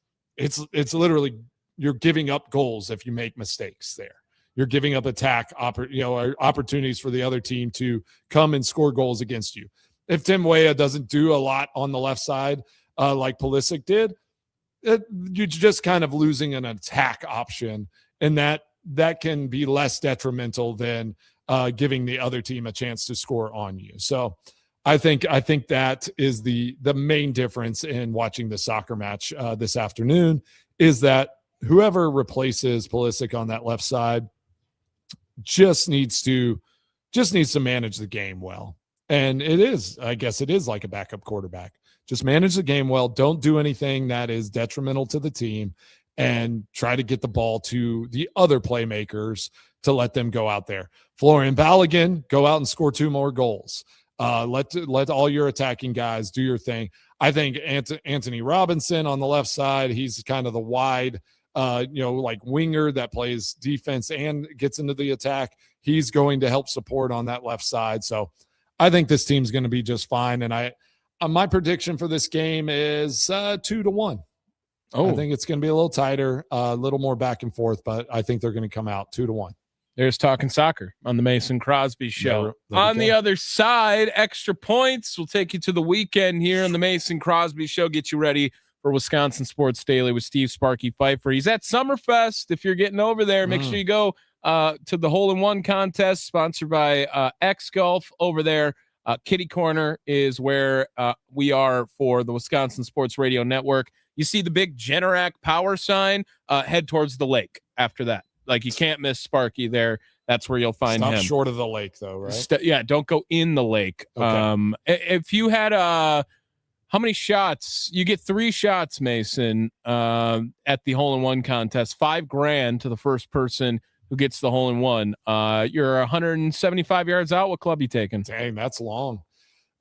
literally you're giving up goals if you make mistakes there. You're giving up attack opportunities for the other team to come and score goals against you. If Tim Weah doesn't do a lot on the left side like Pulisic did, you're just kind of losing an attack option, and that can be less detrimental than giving the other team a chance to score on you. So I think that is the main difference in watching the soccer match this afternoon, is that whoever replaces Pulisic on that left side just needs to manage the game well. And I guess it is like a backup quarterback. Just manage the game well. Don't do anything that is detrimental to the team, and try to get the ball to the other playmakers to let them go out there. Florian Balogun, go out and score 2 more goals. Let all your attacking guys do your thing. I think Anthony Robinson on the left side, he's kind of the wide, like winger that plays defense and gets into the attack. He's going to help support on that left side. So I think this team's going to be just fine. And my prediction for this game is 2-1. I think it's going to be a little tighter, a little more back and forth, but I think they're going to come out 2-1. There's Talking Soccer on the Mason Crosby Show. There On the other side, extra points will take you to the weekend here on the Mason Crosby Show. Get you ready for Wisconsin Sports Daily with Steve Sparky Pfeiffer. He's at Summerfest. If you're getting over there, make sure you go to the hole-in-one contest sponsored by X Golf over there. Kitty Corner is where we are for the Wisconsin Sports Radio Network. You see the big Generac power sign, head towards the lake after that. Like, you can't miss Sparky there. That's where you'll find him. Short of the lake, though, right? Yeah, don't go in the lake. Okay. If you had how many shots? You get 3 shots, Mason, at the hole-in-one contest. $5,000 to the first person who gets the hole-in-one. You're 175 yards out. What club you taking? Dang, that's long.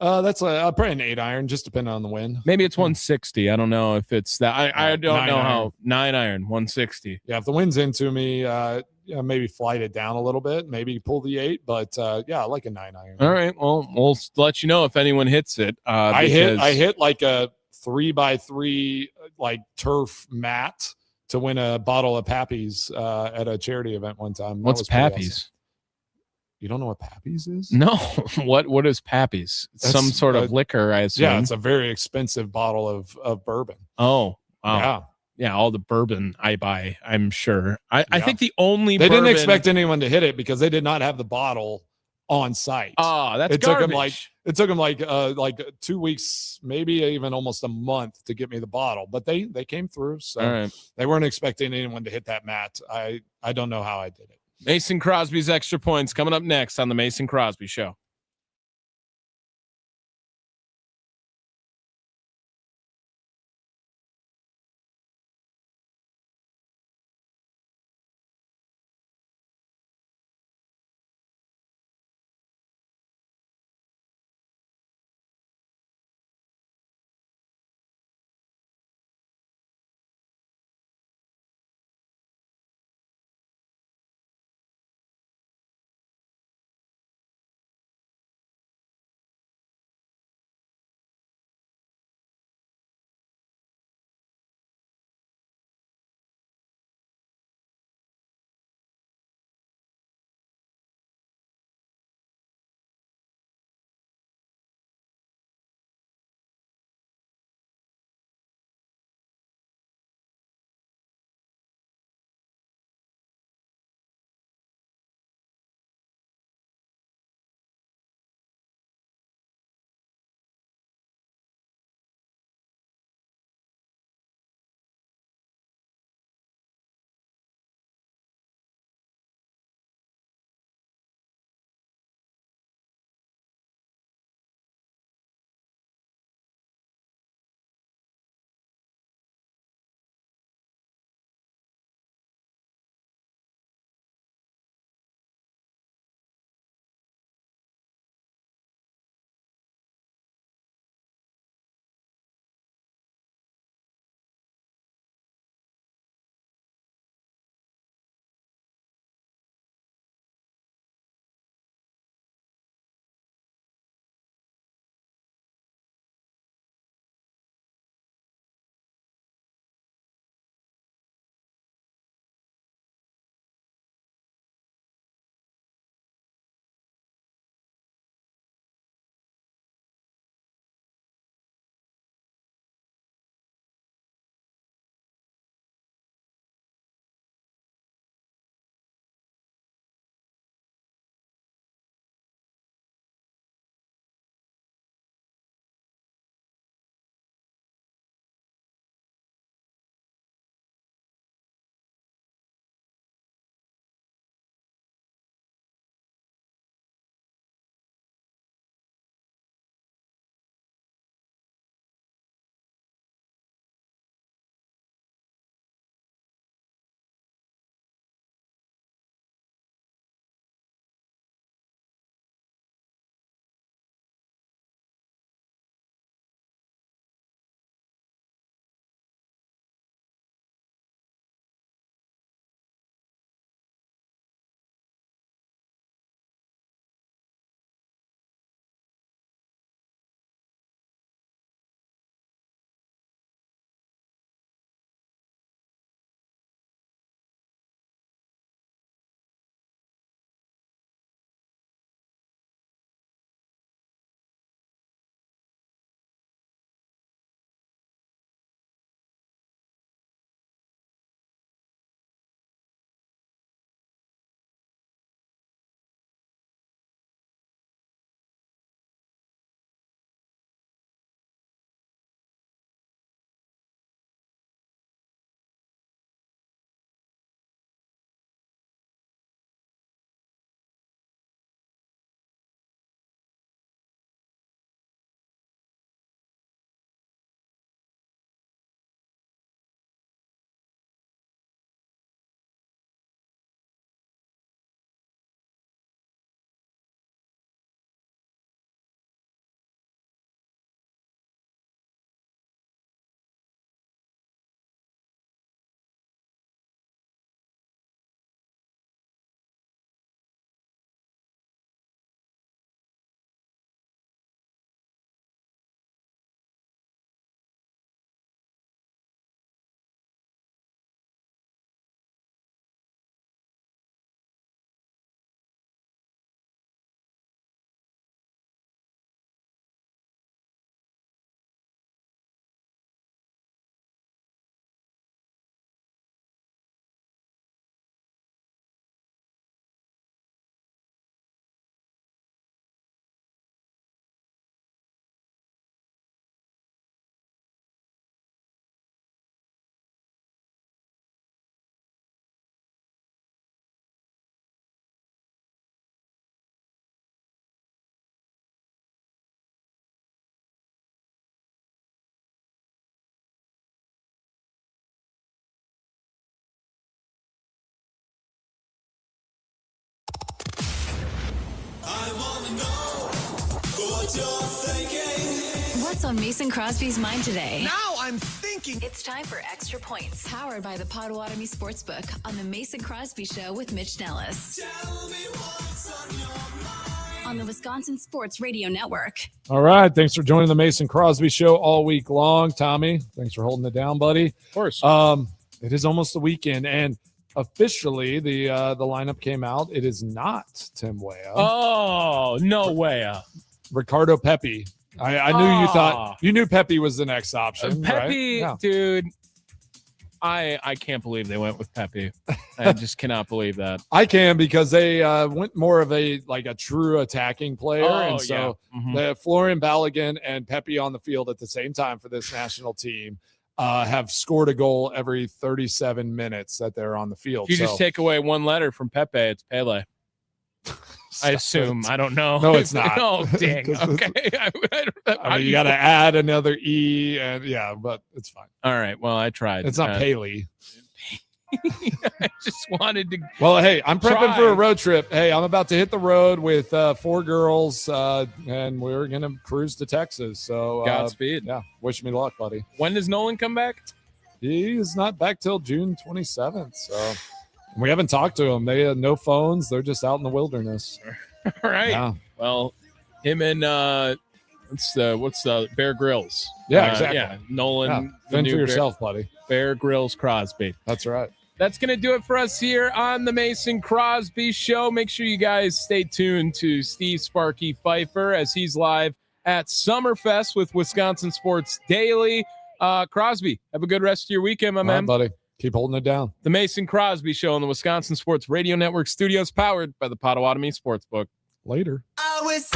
That's probably an 8-iron, just depending on the wind. Maybe it's 160. I don't know if it's that. I don't know how. 9-iron, 160. Yeah, if the wind's into me, maybe flight it down a little bit, maybe pull the 8. But yeah, I like a 9-iron. All right. Well, we'll let you know if anyone hits it. I hit like a 3x3 like turf mat to win a bottle of Pappy's at a charity event one time. What's Pappy's? Awesome. You don't know what Pappy's is? No. What is Pappy's? Some sort of liquor, I assume. Yeah, it's a very expensive bottle of bourbon. Oh, wow. Yeah, all the bourbon I buy, I'm sure. I think the only they didn't expect anyone to hit it because they did not have the bottle on site. Oh, that's garbage. It took them like 2 weeks, maybe even almost a month to get me the bottle, but they came through. So they weren't expecting anyone to hit that mat. I don't know how I did it. Mason Crosby's extra points coming up next on the Mason Crosby Show. What's on Mason Crosby's mind today? Now I'm thinking. It's time for Extra Points, powered by the Potawatomi Sportsbook on the Mason Crosby Show with Mitch Nellis. On the Wisconsin Sports Radio Network. All right. Thanks for joining the Mason Crosby Show all week long. Tommy, thanks for holding it down, buddy. Of course. It is almost the weekend, and officially the lineup came out. It is not Tim Weah. Oh, no way. Ricardo Pepi. I knew you knew Pepi was the next option. Pepi, right? Yeah. dude. I can't believe they went with Pepi. I just cannot believe that. I can, because they went more of a true attacking player, and so the Florian Balogun and Pepi on the field at the same time for this national team have scored a goal every 37 minutes that they're on the field. If you just take away one letter from Pepe, it's Pele. I assume. I don't know. No, it's not. Oh, dang. Okay. I mean, you got to add another E, and but it's fine. All right. Well, I tried. It's not Paley. I just wanted to. Well, hey, I'm prepping for a road trip. Hey, I'm about to hit the road with 4 girls, and we're going to cruise to Texas. So Godspeed. Yeah. Wish me luck, buddy. When does Nolan come back? He's not back till June 27th. So we haven't talked to him. They have no phones. They're just out in the wilderness. All right. Yeah. Well, him and what's Bear Grylls? Yeah, exactly. Yeah, Nolan. Fend for yourself, buddy. Bear Grylls Crosby. That's right. That's going to do it for us here on the Mason Crosby Show. Make sure you guys stay tuned to Steve Sparky Pfeiffer as he's live at Summerfest with Wisconsin Sports Daily. Crosby, have a good rest of your weekend, my man. Right, buddy. Keep holding it down. The Mason Crosby Show on the Wisconsin Sports Radio Network studios, powered by the Potawatomi Sportsbook. Later. I was